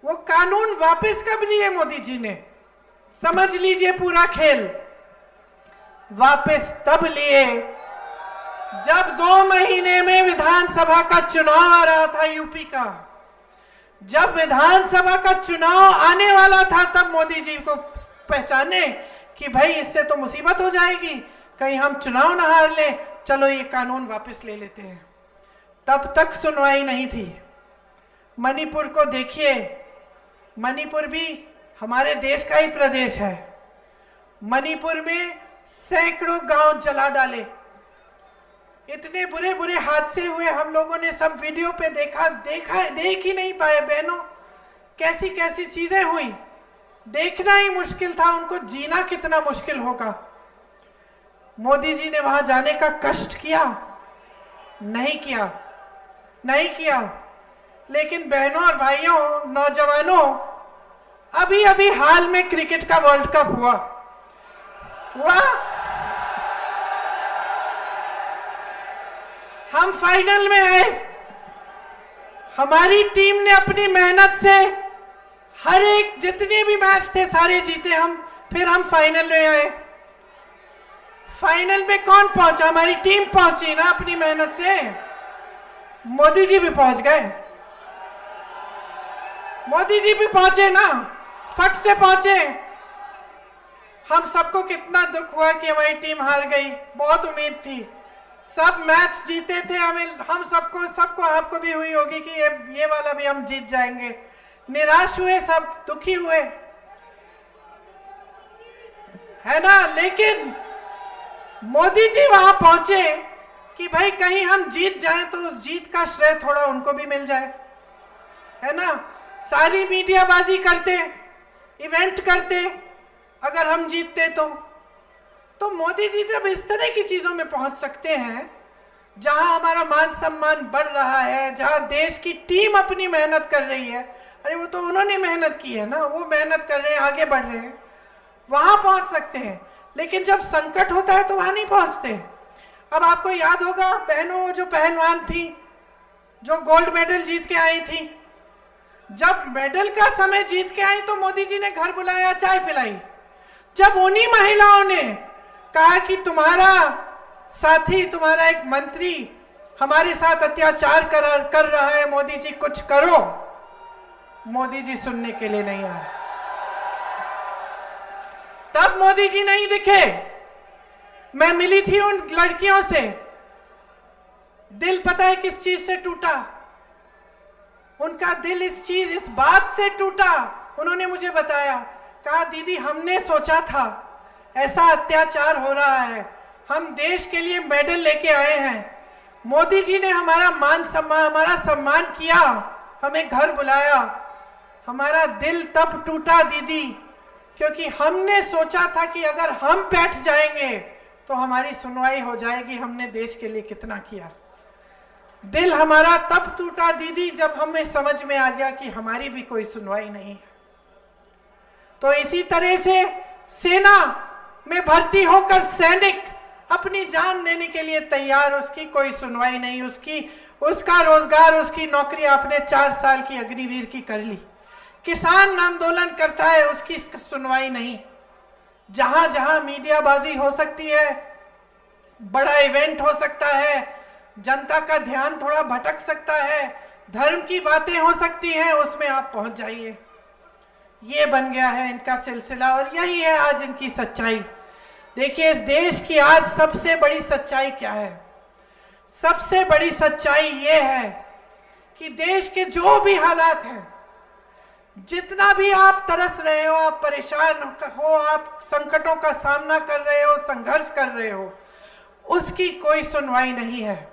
वो कानून वापस कब लिए मोदी जी ने? समझ लीजिए पूरा खेल। वापस तब लिए जब 2 महीने में विधानसभा का चुनाव आ रहा था यूपी का। जब विधानसभा का चुनाव आने वाला था तब मोदी जी को पहचाने कि भाई इससे तो मुसीबत हो जाएगी, कहीं हम चुनाव ना हार ले, चलो ये कानून वापस ले लेते हैं। तब तक सुनवाई नहीं थी। मणिपुर को देखिए, मणिपुर भी हमारे देश का ही प्रदेश है। मणिपुर में सैकड़ों गांव जला डाले, इतने बुरे बुरे हादसे हुए, हम लोगों ने सब वीडियो पे देख ही नहीं पाए बहनों, कैसी कैसी चीजें हुई, देखना ही मुश्किल था, उनको जीना कितना मुश्किल होगा। मोदी जी ने वहां जाने का कष्ट किया? नहीं किया, नहीं किया। लेकिन बहनों और भाइयों, नौजवानों, अभी अभी हाल में क्रिकेट का वर्ल्ड कप हुआ, हम फाइनल में आए, हमारी टीम ने अपनी मेहनत से हर एक जितने भी मैच थे सारे जीते हम, फिर हम फाइनल में आए। फाइनल में कौन पहुंचा? हमारी टीम पहुंची ना अपनी मेहनत से। मोदी जी भी पहुंच गए, मोदी जी भी पहुंचे ना, फट से पहुंचे। हम सबको कितना दुख हुआ कि हमारी टीम हार गई, बहुत उम्मीद थी, सब मैच जीते थे, हम सबको आपको भी हुई होगी कि ये वाला भी हम जीत जाएंगे। निराश हुए, सब दुखी हुए, है ना। लेकिन मोदी जी वहां पहुंचे कि भाई कहीं हम जीत जाएं तो उस जीत का श्रेय थोड़ा उनको भी मिल जाए, है ना। सारी मीडियाबाजी करते, इवेंट करते, अगर हम जीतते तो मोदी जी जब इस तरह की चीजों में पहुंच सकते हैं, जहां हमारा मान सम्मान बढ़ रहा है, जहां देश की टीम अपनी मेहनत कर रही है, अरे वो तो उन्होंने मेहनत की है ना, वो मेहनत कर रहे हैं, आगे बढ़ रहे हैं, वहां पहुंच सकते हैं। लेकिन जब संकट होता है तो वहां नहीं पहुंचते। अब आपको याद होगा बहनों, जो पहलवान थी जो गोल्ड मेडल जीत के आई थी, जब मेडल का समय जीत के आई तो मोदी जी ने घर बुलाया, चाय पिलाई। जब उन्हीं महिलाओं ने कहा कि तुम्हारा साथी, तुम्हारा एक मंत्री हमारे साथ अत्याचार कर रहा है, मोदी जी कुछ करो, मोदी जी सुनने के लिए नहीं आए। तब मोदी जी नहीं दिखे। मैं मिली थी उन लड़कियों से, दिल पता है किस चीज से टूटा? उनका दिल इस बात से टूटा, उन्होंने मुझे बताया, कहा दीदी हमने सोचा था ऐसा अत्याचार हो रहा है, हम देश के लिए मेडल लेके आए हैं, मोदी जी ने हमारा सम्मान किया, हमें घर बुलाया, हमारा दिल तब टूटा दीदी, क्योंकि हमने सोचा था कि अगर हम बैठ जाएंगे तो हमारी सुनवाई हो जाएगी, हमने देश के लिए कितना किया। दिल हमारा तब टूटा दीदी जब हमें समझ में आ गया कि हमारी भी कोई सुनवाई नहीं है। तो इसी तरह से सेना में भर्ती होकर सैनिक अपनी जान देने के लिए तैयार, उसकी कोई सुनवाई नहीं, उसका रोजगार, उसकी नौकरी आपने 4 साल की अग्निवीर की कर ली। किसान आंदोलन करता है, उसकी सुनवाई नहीं। जहां जहां मीडियाबाजी हो सकती है, बड़ा इवेंट हो सकता है, जनता का ध्यान थोड़ा भटक सकता है, धर्म की बातें हो सकती हैं, उसमें आप पहुंच जाइए। ये बन गया है इनका सिलसिला और यही है आज इनकी सच्चाई। देखिए इस देश की आज सबसे बड़ी सच्चाई क्या है? सबसे बड़ी सच्चाई ये है कि देश के जो भी हालात हैं, जितना भी आप तरस रहे हो, आप परेशान हो, आप संकटों का सामना कर रहे हो, संघर्ष कर रहे हो, उसकी कोई सुनवाई नहीं है।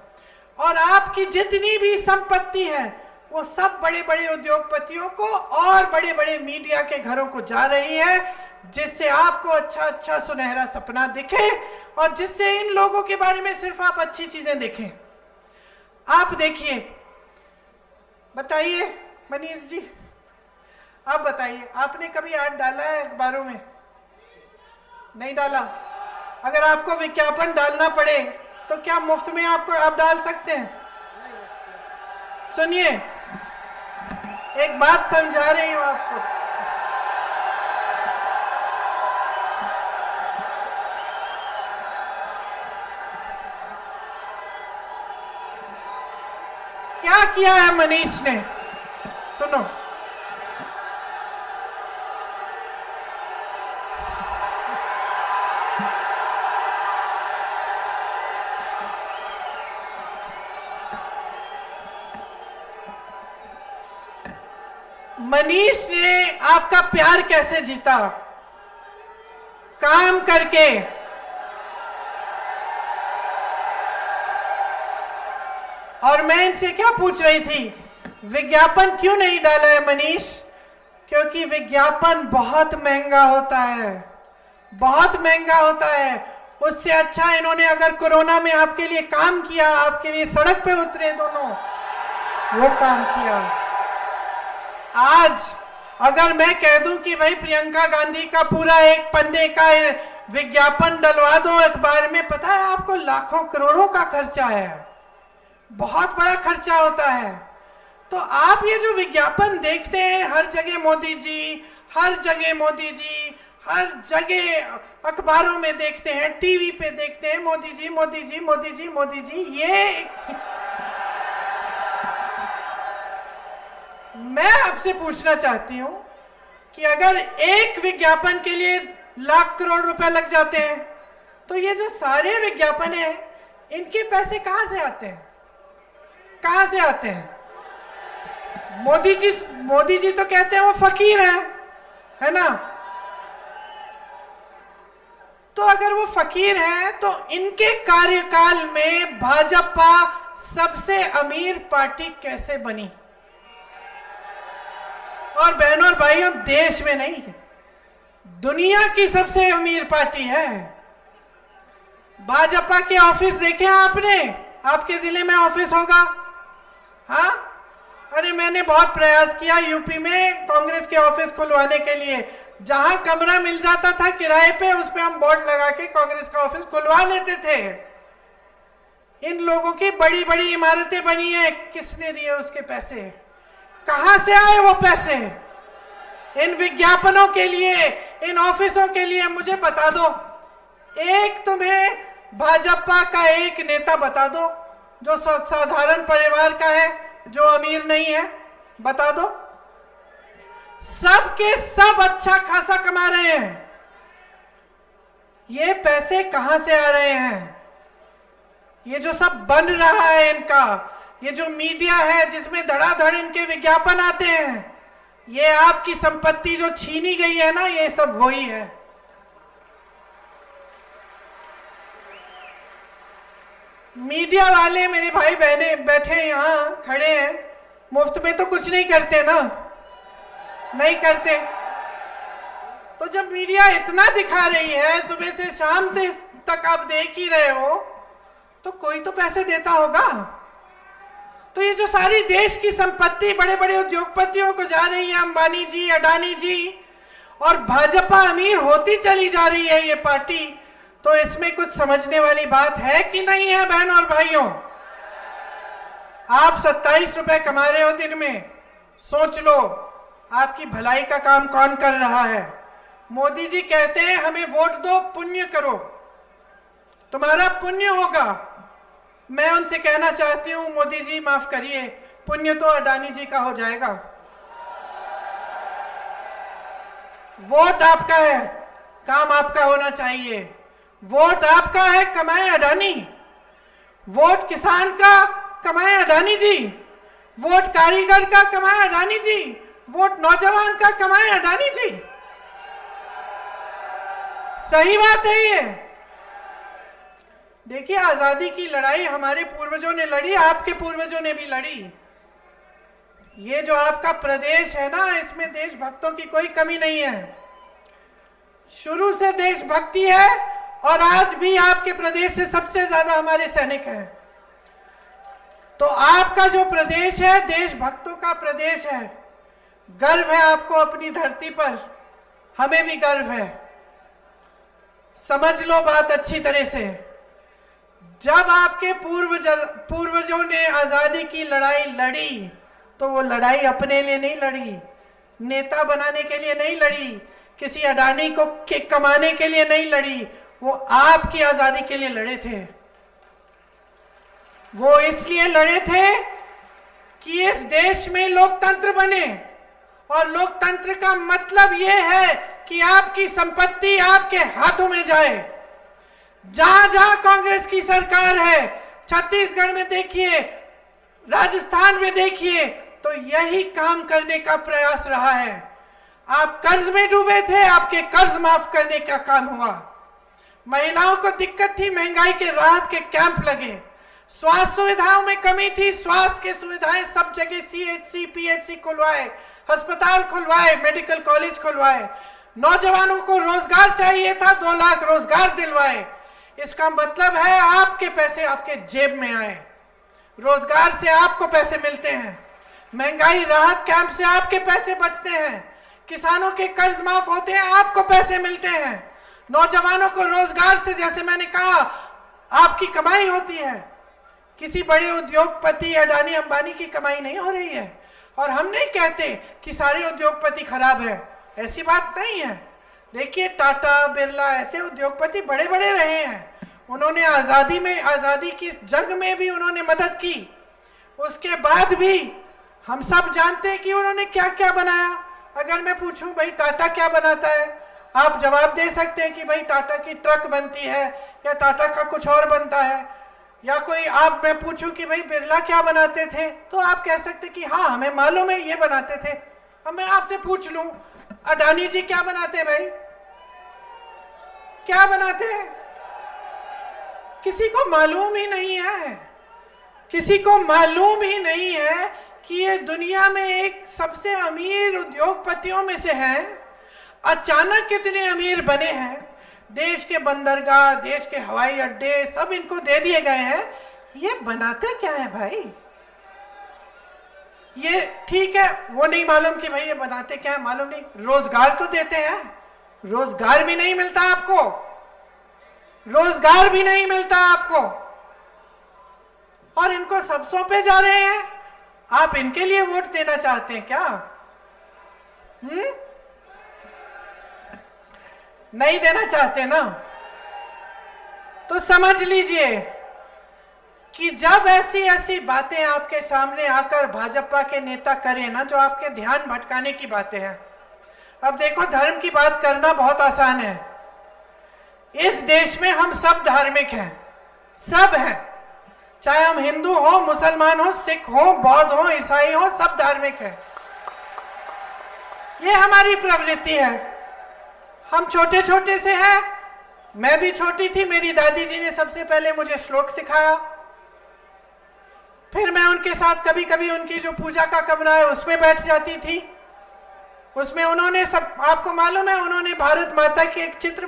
और आपकी जितनी भी संपत्ति है वो सब बड़े बड़े उद्योगपतियों को और बड़े बड़े मीडिया के घरों को जा रही है, जिससे आपको अच्छा सुनहरा सपना दिखे और जिससे इन लोगों के बारे में सिर्फ आप अच्छी चीजें देखें। आप देखिए, बताइए मनीष जी, आप बताइए, आपने कभी ऐड डाला है अखबारों में? नहीं डाला। अगर आपको विज्ञापन डालना पड़े तो क्या मुफ्त में आप डाल सकते हैं? सुनिए, एक बात समझा रही हूं आपको। क्या किया है मनीष ने? सुनो, मनीष ने आपका प्यार कैसे जीता? काम करके और मैं इनसे क्या पूछ रही थी, विज्ञापन क्यों नहीं डाला है मनीष? क्योंकि विज्ञापन बहुत महंगा होता है, बहुत महंगा होता है। उससे अच्छा इन्होंने अगर कोरोना में आपके लिए काम किया, आपके लिए सड़क पे उतरे दोनों, वो काम किया। आज अगर मैं कह दूं कि भाई प्रियंका गांधी का पूरा एक पन्ने का विज्ञापन डलवा दो अखबार में, पता है आपको लाखों करोड़ों का खर्चा है, बहुत बड़ा खर्चा होता है। तो आप ये जो विज्ञापन देखते हैं हर जगह मोदी जी, हर जगह मोदी जी, हर जगह अखबारों में देखते हैं, टीवी पे देखते हैं मोदी जी मोदी जी मोदी जी मोदी जी, ये मैं आपसे पूछना चाहती हूं कि अगर एक विज्ञापन के लिए लाख करोड़ रुपए लग जाते हैं, तो ये जो सारे विज्ञापन हैं इनके पैसे कहां से आते हैं? कहां से आते हैं? मोदी जी तो कहते हैं वो फकीर है ना? तो अगर वो फकीर हैं तो इनके कार्यकाल में भाजपा सबसे अमीर पार्टी कैसे बनी? और बहनों और भाइयों, देश में नहीं, दुनिया की सबसे अमीर पार्टी है। भाजपा के ऑफिस देखे आपने? आपके जिले में ऑफिस होगा? हाँ, अरे मैंने बहुत प्रयास किया यूपी में कांग्रेस के ऑफिस खुलवाने के लिए। जहां कमरा मिल जाता था किराए पे, उस पे हम बोर्ड लगा के कांग्रेस का ऑफिस खुलवा लेते थे। इन लोगों की बड़ी बड़ी इमारतें बनी है, किसने दिए उसके पैसे? कहां से आए वो पैसे? इन विज्ञापनों के लिए, इन ऑफिसों के लिए मुझे बता दो, एक तुम्हें भाजपा का एक नेता बता दो जो साधारण परिवार का है, जो अमीर नहीं है, बता दो। सब के सब अच्छा खासा कमा रहे हैं। ये पैसे कहां से आ रहे हैं? ये जो सब बन रहा है इनका, ये जो मीडिया है जिसमें धड़ाधड़ इनके विज्ञापन आते हैं, ये आपकी संपत्ति जो छीनी गई है ना, ये सब वही है। मीडिया वाले मेरे भाई बहने बैठे यहां खड़े हैं, मुफ्त में तो कुछ नहीं करते ना, नहीं करते। तो जब मीडिया इतना दिखा रही है, सुबह से शाम तक आप देख ही रहे हो, तो कोई तो पैसे देता होगा। तो ये जो सारी देश की संपत्ति बड़े बड़े उद्योगपतियों को जा रही है, अंबानी जी, अडानी जी, और भाजपा अमीर होती चली जा रही है ये पार्टी, तो इसमें कुछ समझने वाली बात है कि नहीं है बहनों और भाइयों? आप 27 रुपए कमा रहे हो दिन में, सोच लो आपकी भलाई का काम कौन कर रहा है? मोदी जी कहते हैं हमें वोट दो, पुण्य करो, तुम्हारा पुण्य होगा। मैं उनसे कहना चाहती हूं, मोदी जी माफ करिए, पुण्य तो अडानी जी का हो जाएगा। वोट आपका है, काम आपका होना चाहिए। वोट आपका है, कमाए अडानी। वोट किसान का, कमाए अडानी जी। वोट कारीगर का, कमाए अडानी जी। वोट नौजवान का, कमाए अडानी जी। सही बात है ये। देखिए, आजादी की लड़ाई हमारे पूर्वजों ने लड़ी, आपके पूर्वजों ने भी लड़ी। ये जो आपका प्रदेश है ना, इसमें देशभक्तों की कोई कमी नहीं है। शुरू से देशभक्ति है, और आज भी आपके प्रदेश से सबसे ज्यादा हमारे सैनिक हैं। तो आपका जो प्रदेश है, देशभक्तों का प्रदेश है। गर्व है आपको अपनी धरती पर, हमें भी गर्व है। समझ लो बात अच्छी तरह से। जब आपके पूर्वजों ने आजादी की लड़ाई लड़ी, तो वो लड़ाई अपने लिए नहीं लड़ी, नेता बनाने के लिए नहीं लड़ी, किसी अडानी को कमाने के लिए नहीं लड़ी, वो आपकी आजादी के लिए लड़े थे। वो इसलिए लड़े थे कि इस देश में लोकतंत्र बने, और लोकतंत्र का मतलब यह है कि आपकी संपत्ति आपके हाथों में जाए। जहां जहां कांग्रेस की सरकार है, छत्तीसगढ़ में देखिए, राजस्थान में देखिए, तो यही काम करने का प्रयास रहा है। आप कर्ज में डूबे थे, आपके कर्ज माफ करने का काम हुआ। महिलाओं को दिक्कत थी, महंगाई के राहत के कैंप लगे। स्वास्थ्य सुविधाओं में कमी थी, स्वास्थ्य की सुविधाएं सब जगह CHC PHC खुलवाए, अस्पताल खुलवाए, मेडिकल कॉलेज खुलवाए। नौजवानों को रोजगार चाहिए था, 2 लाख रोजगार दिलवाए। इसका मतलब है आपके पैसे आपके जेब में आए, रोजगार से आपको पैसे मिलते हैं, महंगाई राहत कैंप से आपके पैसे बचते हैं, किसानों के कर्ज माफ होते हैं, आपको पैसे मिलते हैं, नौजवानों को रोजगार से, जैसे मैंने कहा, आपकी कमाई होती है। किसी बड़े उद्योगपति अडानी अंबानी की कमाई नहीं हो रही है। और हम नहीं कहते कि सारे उद्योगपति खराब है, ऐसी बात नहीं है। देखिए टाटा बिरला ऐसे उद्योगपति बड़े बड़े रहे हैं, उन्होंने आजादी की जंग में भी उन्होंने मदद की। उसके बाद भी हम सब जानते हैं कि उन्होंने क्या क्या बनाया। अगर मैं पूछूं भाई टाटा क्या बनाता है, आप जवाब दे सकते हैं कि भाई टाटा की ट्रक बनती है या टाटा का कुछ और बनता है। या कोई आप मैं पूछूं कि भाई बिरला क्या बनाते थे, तो आप कह सकते कि हाँ हमें मालूम है ये बनाते थे। अब मैं आपसे पूछ लूं अडानी जी क्या बनाते हैं, भाई क्या बनाते हैं? किसी को मालूम ही नहीं है, किसी को मालूम ही नहीं है कि ये दुनिया में एक सबसे अमीर उद्योगपतियों में से हैं। अचानक कितने अमीर बने हैं, देश के बंदरगाह, देश के हवाई अड्डे सब इनको दे दिए गए हैं। ये बनाते क्या है भाई? ये ठीक है, वो नहीं मालूम कि भाई ये बनाते क्या है, मालूम नहीं। रोजगार तो देते हैं, रोजगार भी नहीं मिलता आपको, रोजगार भी नहीं मिलता आपको, और इनको सब सौंपे जा रहे हैं। आप इनके लिए वोट देना चाहते हैं क्या? नहीं देना चाहते ना? तो समझ लीजिए कि जब ऐसी ऐसी बातें आपके सामने आकर भाजपा के नेता करें ना, जो आपके ध्यान भटकाने की बातें हैं। अब देखो, धर्म की बात करना बहुत आसान है। इस देश में हम सब धार्मिक हैं, सब हैं, चाहे हम हिंदू हो, मुसलमान हो, सिख हो, बौद्ध हो, ईसाई हो, सब धार्मिक हैं। ये हमारी प्रवृत्ति है। हम छोटे छोटे से हैं, मैं भी छोटी थी, मेरी दादी जी ने सबसे पहले मुझे श्लोक सिखाया, फिर मैं उनके साथ कभी कभी उनकी जो पूजा का कमरा है उसमें बैठ जाती थी। उसमें उन्होंने सब, आपको मालूम है, उन्होंने भारत माता की एक चित्र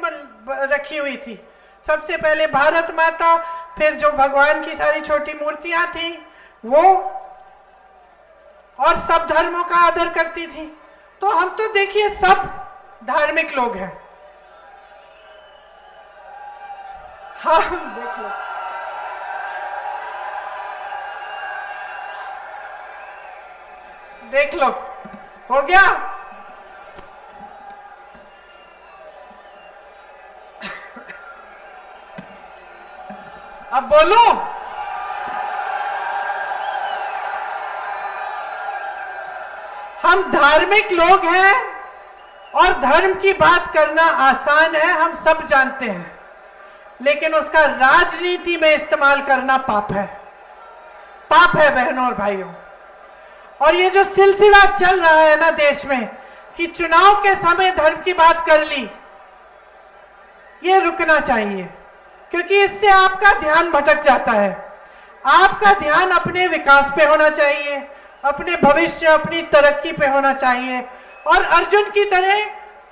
रखी हुई थी। सबसे पहले भारत माता, फिर जो भगवान की सारी छोटी मूर्तियां थी वो, और सब धर्मों का आदर करती थी। तो हम तो देखिए सब धार्मिक लोग हैं। हाँ देख लो, देख लो, हो गया। अब बोलो, हम धार्मिक लोग हैं और धर्म की बात करना आसान है, हम सब जानते हैं, लेकिन उसका राजनीति में इस्तेमाल करना पाप है, पाप है बहनों और भाइयों। और ये जो सिलसिला चल रहा है ना देश में कि चुनाव के समय धर्म की बात कर ली, ये रुकना चाहिए, क्योंकि इससे आपका ध्यान भटक जाता है। आपका ध्यान अपने विकास पे होना चाहिए, अपने भविष्य, अपनी तरक्की पे होना चाहिए। और अर्जुन की तरह,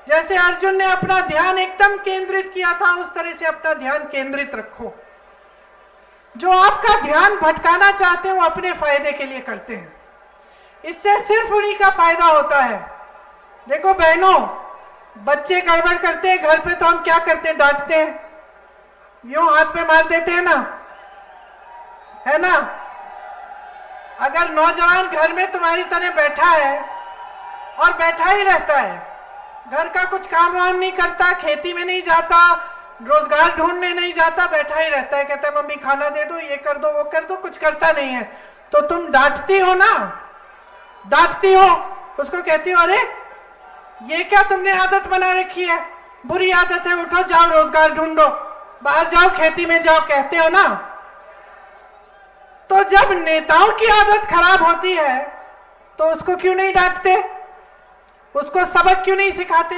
जैसे अर्जुन ने अपना ध्यान एकदम केंद्रित किया था, उस तरह से अपना ध्यान केंद्रित रखो। जो आपका ध्यान भटकाना चाहते हैं वो अपने फायदे के लिए करते हैं, इससे सिर्फ उन्हीं का फायदा होता है। देखो बहनों, बच्चे गड़बड़ करते हैं घर पे तो हम क्या करते हैं, डांटते हैं, यूं हाथ पे मार देते हैं ना, है ना। अगर नौजवान घर में तुम्हारी तरह बैठा है और बैठा ही रहता है, घर का कुछ काम वाम नहीं करता, खेती में नहीं जाता, रोजगार ढूंढने नहीं जाता, बैठा ही रहता है, कहता है मम्मी खाना दे दो, ये कर दो, वो कर दो, कुछ करता नहीं है, तो तुम डांटती हो ना, डांटती हो, उसको कहती हो अरे ये क्या तुमने आदत बना रखी है, बुरी आदत है, उठो जाओ रोजगार ढूंढो, बाहर जाओ, खेती में जाओ, कहते हो ना। तो जब नेताओं की आदत खराब होती है तो उसको क्यों नहीं डांटते, उसको सबक क्यों नहीं सिखाते?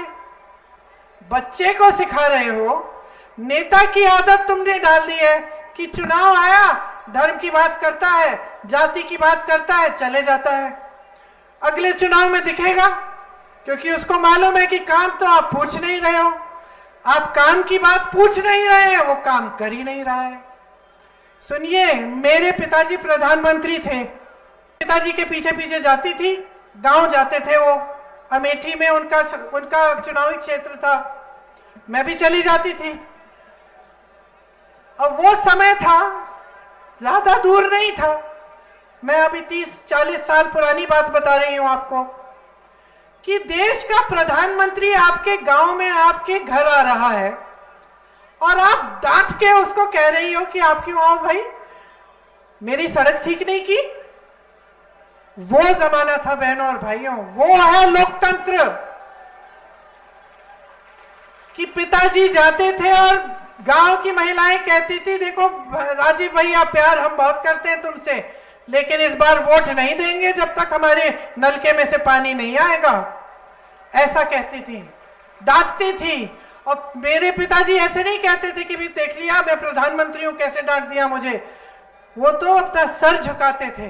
बच्चे को सिखा रहे हो। नेता की आदत तुमने डाल दी है कि चुनाव आया, धर्म की बात करता है, जाति की बात करता है, चले जाता है। अगले चुनाव में दिखेगा, क्योंकि उसको मालूम है कि काम तो आप पूछ नहीं रहे हो, आप काम की बात पूछ नहीं रहे हैं, वो काम कर ही नहीं रहा है। सुनिए, मेरे पिताजी प्रधानमंत्री थे, पिताजी के पीछे पीछे जाती थी, गांव जाते थे वो, अमेठी में उनका चुनावी क्षेत्र था, मैं भी चली जाती थी। अब वो समय था, ज्यादा दूर नहीं था, मैं अभी 30-40 साल पुरानी बात बता रही हूं आपको, कि देश का प्रधानमंत्री आपके गांव में आपके घर आ रहा है और आप डांट के उसको कह रही हो कि आप क्यों आओ भाई, मेरी सड़क ठीक नहीं की। वो जमाना था बहनों और भाइयों, वो है लोकतंत्र। कि पिताजी जाते थे और गांव की महिलाएं कहती थी, देखो राजीव भैया, प्यार हम बहुत करते हैं तुमसे, लेकिन इस बार वोट नहीं देंगे जब तक हमारे नलके में से पानी नहीं आएगा। ऐसा कहती थी, डांटती थी। और मेरे पिताजी ऐसे नहीं कहते थे कि भी देख लिया मैं प्रधानमंत्री हूं, कैसे डांट दिया मुझे। वो तो अपना सर झुकाते थे,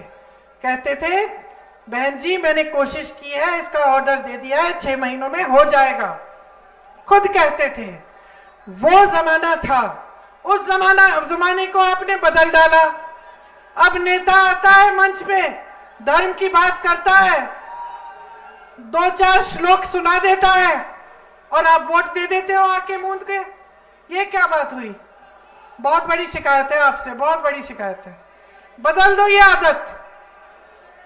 कहते थे बहन जी मैंने कोशिश की है, इसका ऑर्डर दे दिया है, 6 महीनों में हो जाएगा, खुद कहते थे। वो जमाना था, उस जमाने को आपने बदल डाला। अब नेता आता है मंच पे, धर्म की बात करता है, 2-4 श्लोक सुना देता है और आप वोट दे देते हो आके मूंद के। ये क्या बात हुई? बहुत बड़ी शिकायत है आपसे, बहुत बड़ी शिकायत है। बदल दो ये आदत,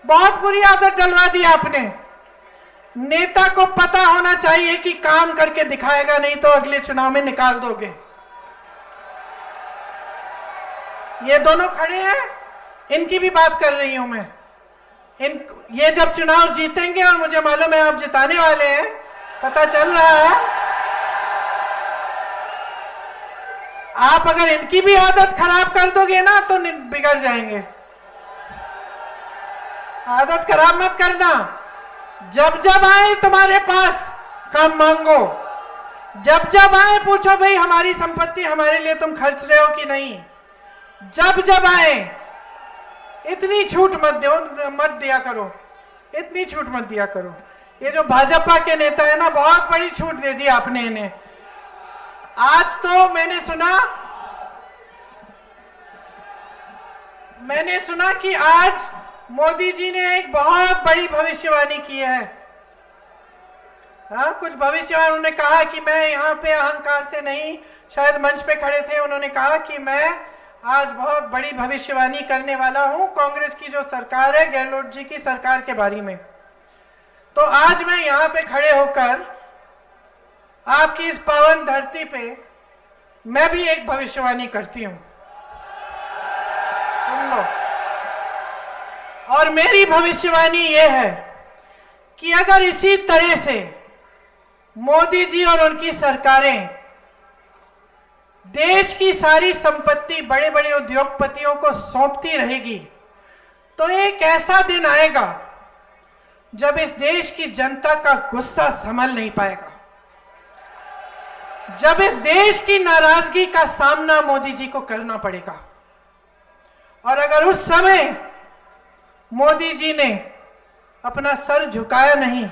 बहुत बुरी आदत डलवा दी आपने। नेता को पता होना चाहिए कि काम करके दिखाएगा, नहीं तो अगले चुनाव में निकाल दोगे। ये दोनों खड़े हैं, इनकी भी बात कर रही हूं मैं। ये जब चुनाव जीतेंगे, और मुझे मालूम है आप जिताने वाले हैं, पता चल रहा है, आप अगर इनकी भी आदत खराब कर दोगे ना तो बिगड़ जाएंगे। आदत खराब मत करना। जब जब आए तुम्हारे पास काम मांगो, जब जब आए पूछो भाई हमारी संपत्ति हमारे लिए तुम खर्च रहे हो कि नहीं। जब जब आए, इतनी छूट मत दिया करो, इतनी छूट मत दिया करो। ये जो भाजपा के नेता है ना, बहुत बड़ी छूट दे दी आपने इन्हें। आज तो मैंने सुना कि आज मोदी जी ने एक बहुत बड़ी भविष्यवाणी की है। हाँ, कुछ भविष्यवाणी, उन्होंने कहा कि मैं यहाँ पे अहंकार से नहीं, शायद मंच पे खड़े थे, उन्होंने कहा कि मैं आज बहुत बड़ी भविष्यवाणी करने वाला हूं कांग्रेस की जो सरकार है, गहलोत जी की सरकार के बारे में। तो आज मैं यहाँ पे खड़े होकर आपकी इस पावन धरती पे मैं भी एक भविष्यवाणी करती हूं, सुन लो। और मेरी भविष्यवाणी ये है कि अगर इसी तरह से मोदी जी और उनकी सरकारें देश की सारी संपत्ति बड़े बड़े उद्योगपतियों को सौंपती रहेगी, तो एक ऐसा दिन आएगा जब इस देश की जनता का गुस्सा संभल नहीं पाएगा, जब इस देश की नाराजगी का सामना मोदी जी को करना पड़ेगा। और अगर उस समय मोदी जी ने अपना सर झुकाया नहीं,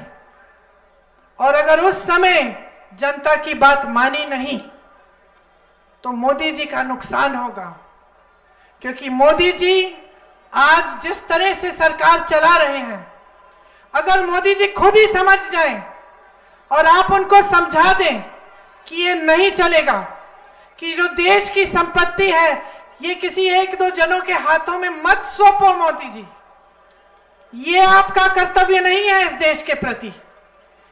और अगर उस समय जनता की बात मानी नहीं, तो मोदी जी का नुकसान होगा। क्योंकि मोदी जी आज जिस तरह से सरकार चला रहे हैं, अगर मोदी जी खुद ही समझ जाएं और आप उनको समझा दें कि ये नहीं चलेगा, कि जो देश की संपत्ति है ये किसी 1-2 जनों के हाथों में मत सौंपो मोदी जी, ये आपका कर्तव्य नहीं है इस देश के प्रति।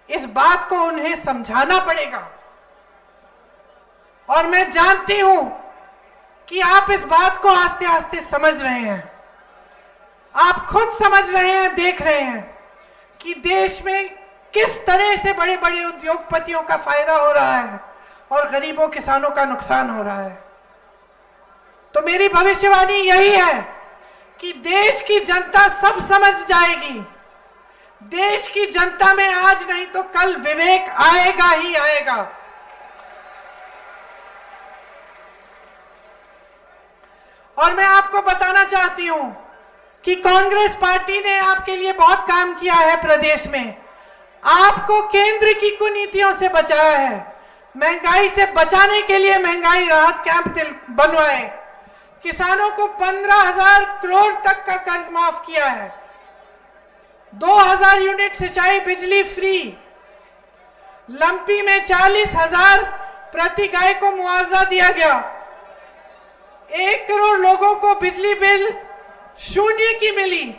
इस बात को उन्हें समझाना पड़ेगा। और मैं जानती हूं कि आप इस बात को आस्ते आस्ते समझ रहे हैं, आप खुद समझ रहे हैं, देख रहे हैं कि देश में किस तरह से बड़े बड़े उद्योगपतियों का फायदा हो रहा है और गरीबों किसानों का नुकसान हो रहा है। तो मेरी भविष्यवाणी यही है कि देश की जनता सब समझ जाएगी, देश की जनता में आज नहीं तो कल विवेक आएगा ही आएगा। और मैं आपको बताना चाहती हूं कि कांग्रेस पार्टी ने आपके लिए बहुत काम किया है प्रदेश में। आपको केंद्र की कुनीतियों से बचाया है, महंगाई से बचाने के लिए महंगाई राहत कैंप बनवाए, किसानों को 15,000 करोड़ तक का कर्ज माफ किया है, 2,000 यूनिट सिंचाई बिजली फ्री, लंपी में 40,000 प्रति गाय को मुआवजा दिया गया, 1 करोड़ लोगों को बिजली बिल शून्य की मिली।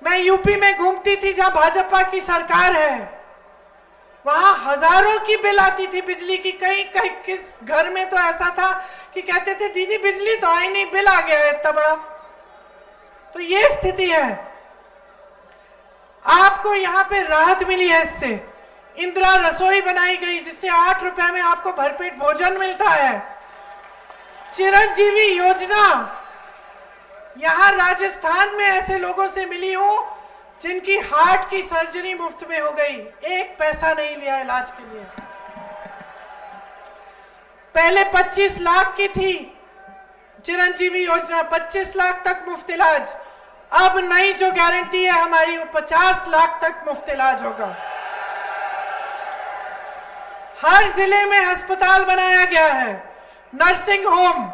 मैं यूपी में घूमती थी जहां भाजपा की सरकार है, वहां हजारों की बिल आती थी बिजली की। कहीं कहीं किस घर में तो ऐसा था कि कहते थे दीदी बिजली तो आई नहीं, बिल आ गया है इतना बड़ा। तो ये स्थिति है। आपको यहां पे राहत मिली है इससे। इंदिरा रसोई बनाई गई जिससे 8 रुपए में आपको भरपेट भोजन मिलता है। चिरंजीवी योजना यहां राजस्थान में ऐसे लोगों से मिली हूं जिनकी हार्ट की सर्जरी मुफ्त में हो गई, 1 पैसा नहीं लिया इलाज के लिए। पहले 25 लाख की थी चिरंजीवी योजना, 25 लाख तक मुफ्त इलाज। अब नई जो गारंटी है हमारी वो 50 लाख तक मुफ्त इलाज होगा। हर जिले में अस्पताल बनाया गया है, नर्सिंग होम,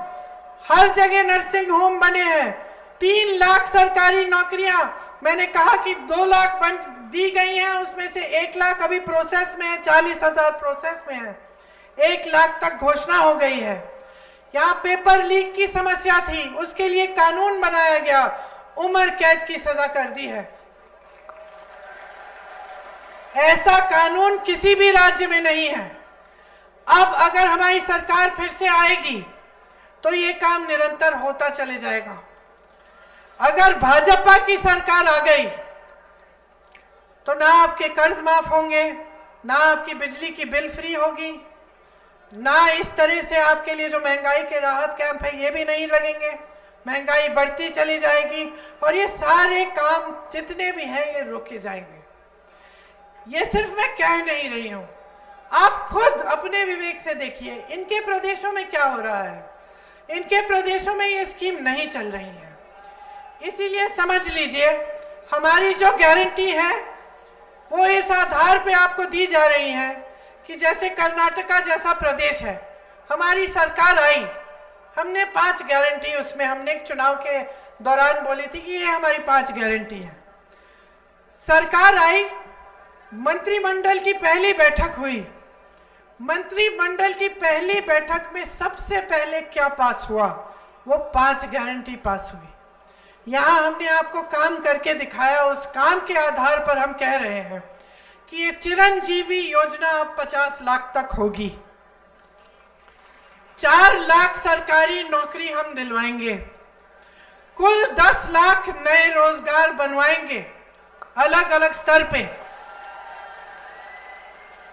हर जगह नर्सिंग होम बने हैं। 3 लाख सरकारी नौकरियां, मैंने कहा कि 2 लाख दी गई हैं, उसमें से 1 लाख अभी प्रोसेस में है, 40,000 प्रोसेस में है, 1 लाख तक घोषणा हो गई है। यहां पेपर लीक की समस्या थी, उसके लिए कानून बनाया गया, उम्र कैद की सजा कर दी है। ऐसा कानून किसी भी राज्य में नहीं है। अब अगर हमारी सरकार फिर से आएगी तो ये काम निरंतर होता चले जाएगा। अगर भाजपा की सरकार आ गई तो ना आपके कर्ज माफ होंगे, ना आपकी बिजली की बिल फ्री होगी, ना इस तरह से आपके लिए जो महंगाई के राहत कैंप है ये भी नहीं लगेंगे। महंगाई बढ़ती चली जाएगी और ये सारे काम जितने भी हैं ये रोके जाएंगे। ये सिर्फ मैं कह नहीं रही हूं, आप खुद अपने विवेक से देखिए इनके प्रदेशों में क्या हो रहा है। इनके प्रदेशों में ये स्कीम नहीं चल रही है। इसीलिए समझ लीजिए हमारी जो गारंटी है वो इस आधार पे आपको दी जा रही है कि जैसे कर्नाटका जैसा प्रदेश है, हमारी सरकार आई, हमने 5 गारंटी उसमें हमने एक चुनाव के दौरान बोली थी कि ये हमारी 5 गारंटी है। सरकार आई, मंत्रिमंडल की पहली बैठक हुई, मंत्रिमंडल की पहली बैठक में सबसे पहले क्या पास हुआ, वो 5 गारंटी पास हुई। यहां हमने आपको काम करके दिखाया, उस काम के आधार पर हम कह रहे हैं कि ये चिरंजीवी योजना अब 50 लाख तक होगी। 4 लाख सरकारी नौकरी हम दिलवाएंगे, कुल 10 लाख नए रोजगार बनवाएंगे अलग अलग स्तर पे।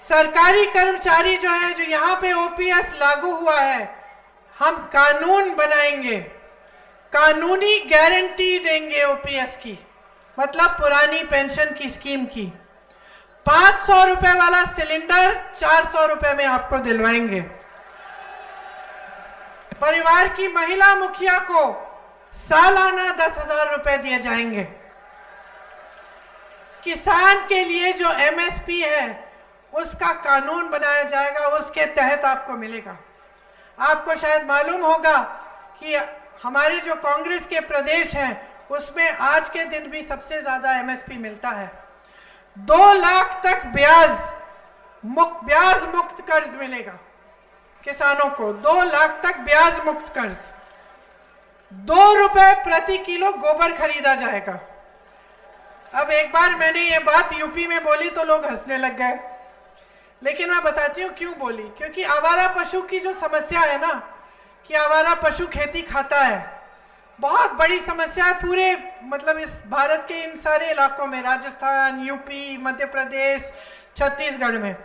सरकारी कर्मचारी जो है, जो यहां पे ओपीएस लागू हुआ है, हम कानून बनाएंगे, कानूनी गारंटी देंगे ओपीएस की, मतलब पुरानी पेंशन की स्कीम की। 500 रुपए वाला सिलेंडर 400 रुपए में आपको दिलवाएंगे। परिवार की महिला मुखिया को सालाना 10,000 रुपए दिए जाएंगे। किसान के लिए जो एमएसपी है उसका कानून बनाया जाएगा, उसके तहत आपको मिलेगा। आपको शायद मालूम होगा कि हमारे जो कांग्रेस के प्रदेश हैं उसमें आज के दिन भी सबसे ज्यादा एमएसपी मिलता है। 2 लाख तक ब्याज मुक्त कर्ज मिलेगा किसानों को, 2 लाख तक ब्याज मुक्त कर्ज। 2 रुपए प्रति किलो गोबर खरीदा जाएगा। अब एक बार मैंने ये बात यूपी में बोली तो लोग हंसने लग गए, लेकिन मैं बताती हूँ क्यों बोली। क्योंकि आवारा पशु की जो समस्या है ना, कि आवारा पशु खेती खाता है, बहुत बड़ी समस्या है पूरे मतलब इस भारत के इन सारे इलाकों में, राजस्थान, यूपी, मध्य प्रदेश, छत्तीसगढ़ में।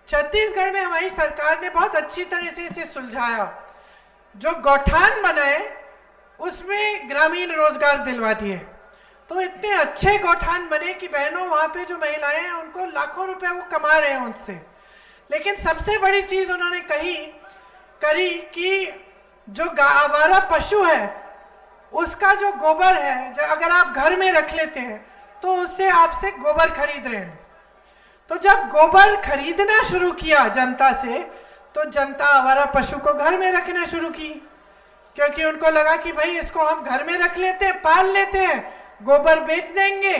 छत्तीसगढ़ में हमारी सरकार ने बहुत अच्छी तरह से इसे सुलझाया। जो गौठान बनाए उसमें ग्रामीण रोजगार दिलवा दिए, तो इतने अच्छे गौठान बने कि बहनों वहां पे जो महिलाएं हैं उनको लाखों रुपए वो कमा रहे हैं उनसे। लेकिन सबसे बड़ी चीज उन्होंने करी कि जो आवारा पशु है उसका जो गोबर है, जो अगर आप घर में रख लेते हैं तो उससे आपसे गोबर खरीद रहे हैं। तो जब गोबर खरीदना शुरू किया जनता से, तो जनता आवारा पशु को घर में रखना शुरू की, क्योंकि उनको लगा कि भाई इसको हम घर में रख लेते हैं, पाल लेते हैं, गोबर बेच देंगे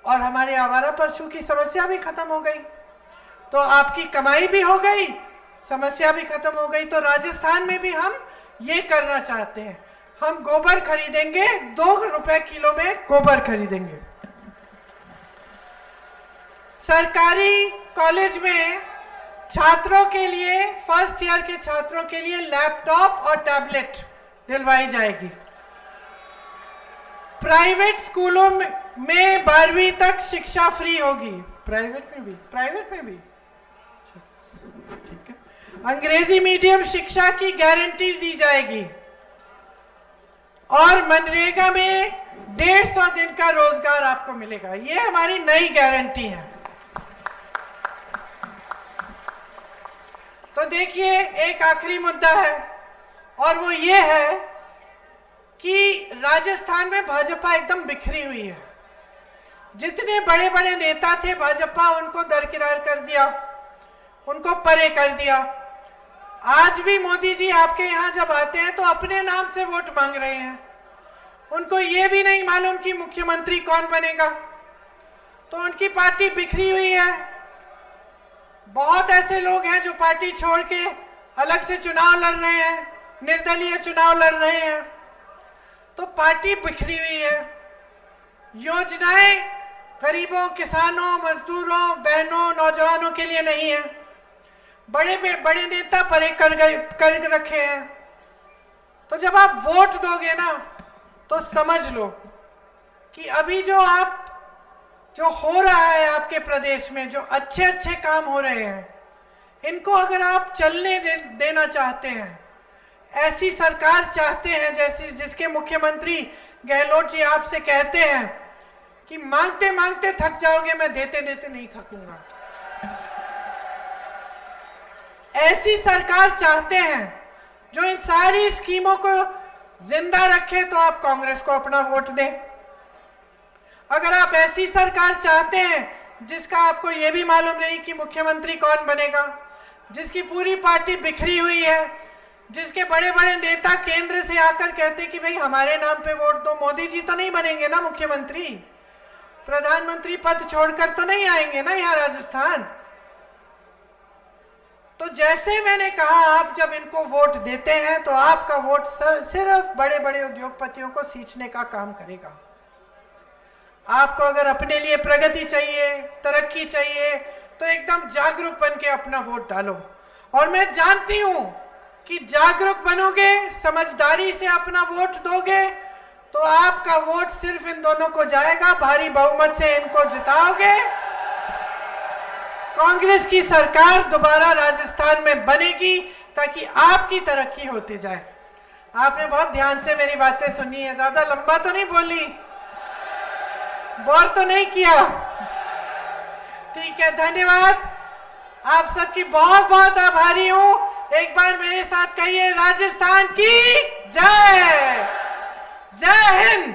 और हमारे आवारा पशु की समस्या भी खत्म हो गई। तो आपकी कमाई भी हो गई, समस्या भी खत्म हो गई। तो राजस्थान में भी हम ये करना चाहते हैं, हम गोबर खरीदेंगे, 2 रुपए किलो में गोबर खरीदेंगे। सरकारी कॉलेज में छात्रों के लिए, फर्स्ट ईयर के छात्रों के लिए लैपटॉप और टैबलेट दिलवाई जाएगी। प्राइवेट स्कूलों में 12वीं तक शिक्षा फ्री होगी। प्राइवेट में भी ठीक है। अंग्रेजी मीडियम शिक्षा की गारंटी दी जाएगी और मनरेगा में 150 दिन का रोजगार आपको मिलेगा। ये हमारी नई गारंटी है। तो देखिए, एक आखिरी मुद्दा है और वो ये है कि राजस्थान में भाजपा एकदम बिखरी हुई है। जितने बड़े बड़े नेता थे भाजपा उनको दरकिनार कर दिया, उनको परे कर दिया। आज भी मोदी जी आपके यहाँ जब आते हैं तो अपने नाम से वोट मांग रहे हैं। उनको ये भी नहीं मालूम कि मुख्यमंत्री कौन बनेगा। तो उनकी पार्टी बिखरी हुई है। बहुत ऐसे लोग हैं जो पार्टी छोड़ के अलग से चुनाव लड़ रहे हैं, निर्दलीय चुनाव लड़ रहे हैं। तो पार्टी बिखरी हुई है। योजनाएं गरीबों, किसानों, मजदूरों, बहनों, नौजवानों के लिए नहीं है। बड़े नेता परे कर रखे हैं। तो जब आप वोट दोगे ना तो समझ लो कि अभी जो हो रहा है आपके प्रदेश में, जो अच्छे अच्छे काम हो रहे हैं, इनको अगर आप चलने देना चाहते हैं, ऐसी सरकार चाहते हैं जैसी जिसके मुख्यमंत्री गहलोत जी आपसे कहते हैं कि मांगते मांगते थक जाओगे, मैं देते देते नहीं थकूंगा, ऐसी सरकार चाहते हैं जो इन सारी स्कीमों को जिंदा रखे, तो आप कांग्रेस को अपना वोट दें। अगर आप ऐसी सरकार चाहते हैं जिसका आपको यह भी मालूम नहीं कि मुख्यमंत्री कौन बनेगा, जिसकी पूरी पार्टी बिखरी हुई है, जिसके बड़े बड़े नेता केंद्र से आकर कहते कि भाई हमारे नाम पे वोट दो, मोदी जी तो नहीं बनेंगे ना मुख्यमंत्री, प्रधानमंत्री पद छोड़कर तो नहीं आएंगे ना यहाँ राजस्थान। तो जैसे मैंने कहा, आप जब इनको वोट देते हैं तो आपका वोट सिर्फ बड़े बड़े उद्योगपतियों को सींचने का काम करेगा। आपको अगर अपने लिए प्रगति चाहिए, तरक्की चाहिए, तो एकदम जागरूक बन के अपना वोट डालो। और मैं जानती हूं कि जागरूक बनोगे, समझदारी से अपना वोट दोगे, तो आपका वोट सिर्फ इन दोनों को जाएगा, भारी बहुमत से इनको जिताओगे। कांग्रेस की सरकार दोबारा राजस्थान में बनेगी ताकि आपकी तरक्की होती जाए। आपने बहुत ध्यान से मेरी बातें सुनी है, ज्यादा लंबा तो नहीं बोली, बोर तो नहीं किया। ठीक है, धन्यवाद। आप सबकी बहुत बहुत आभारी हूं। एक बार मेरे साथ कहिए, राजस्थान की जय, जय हिंद।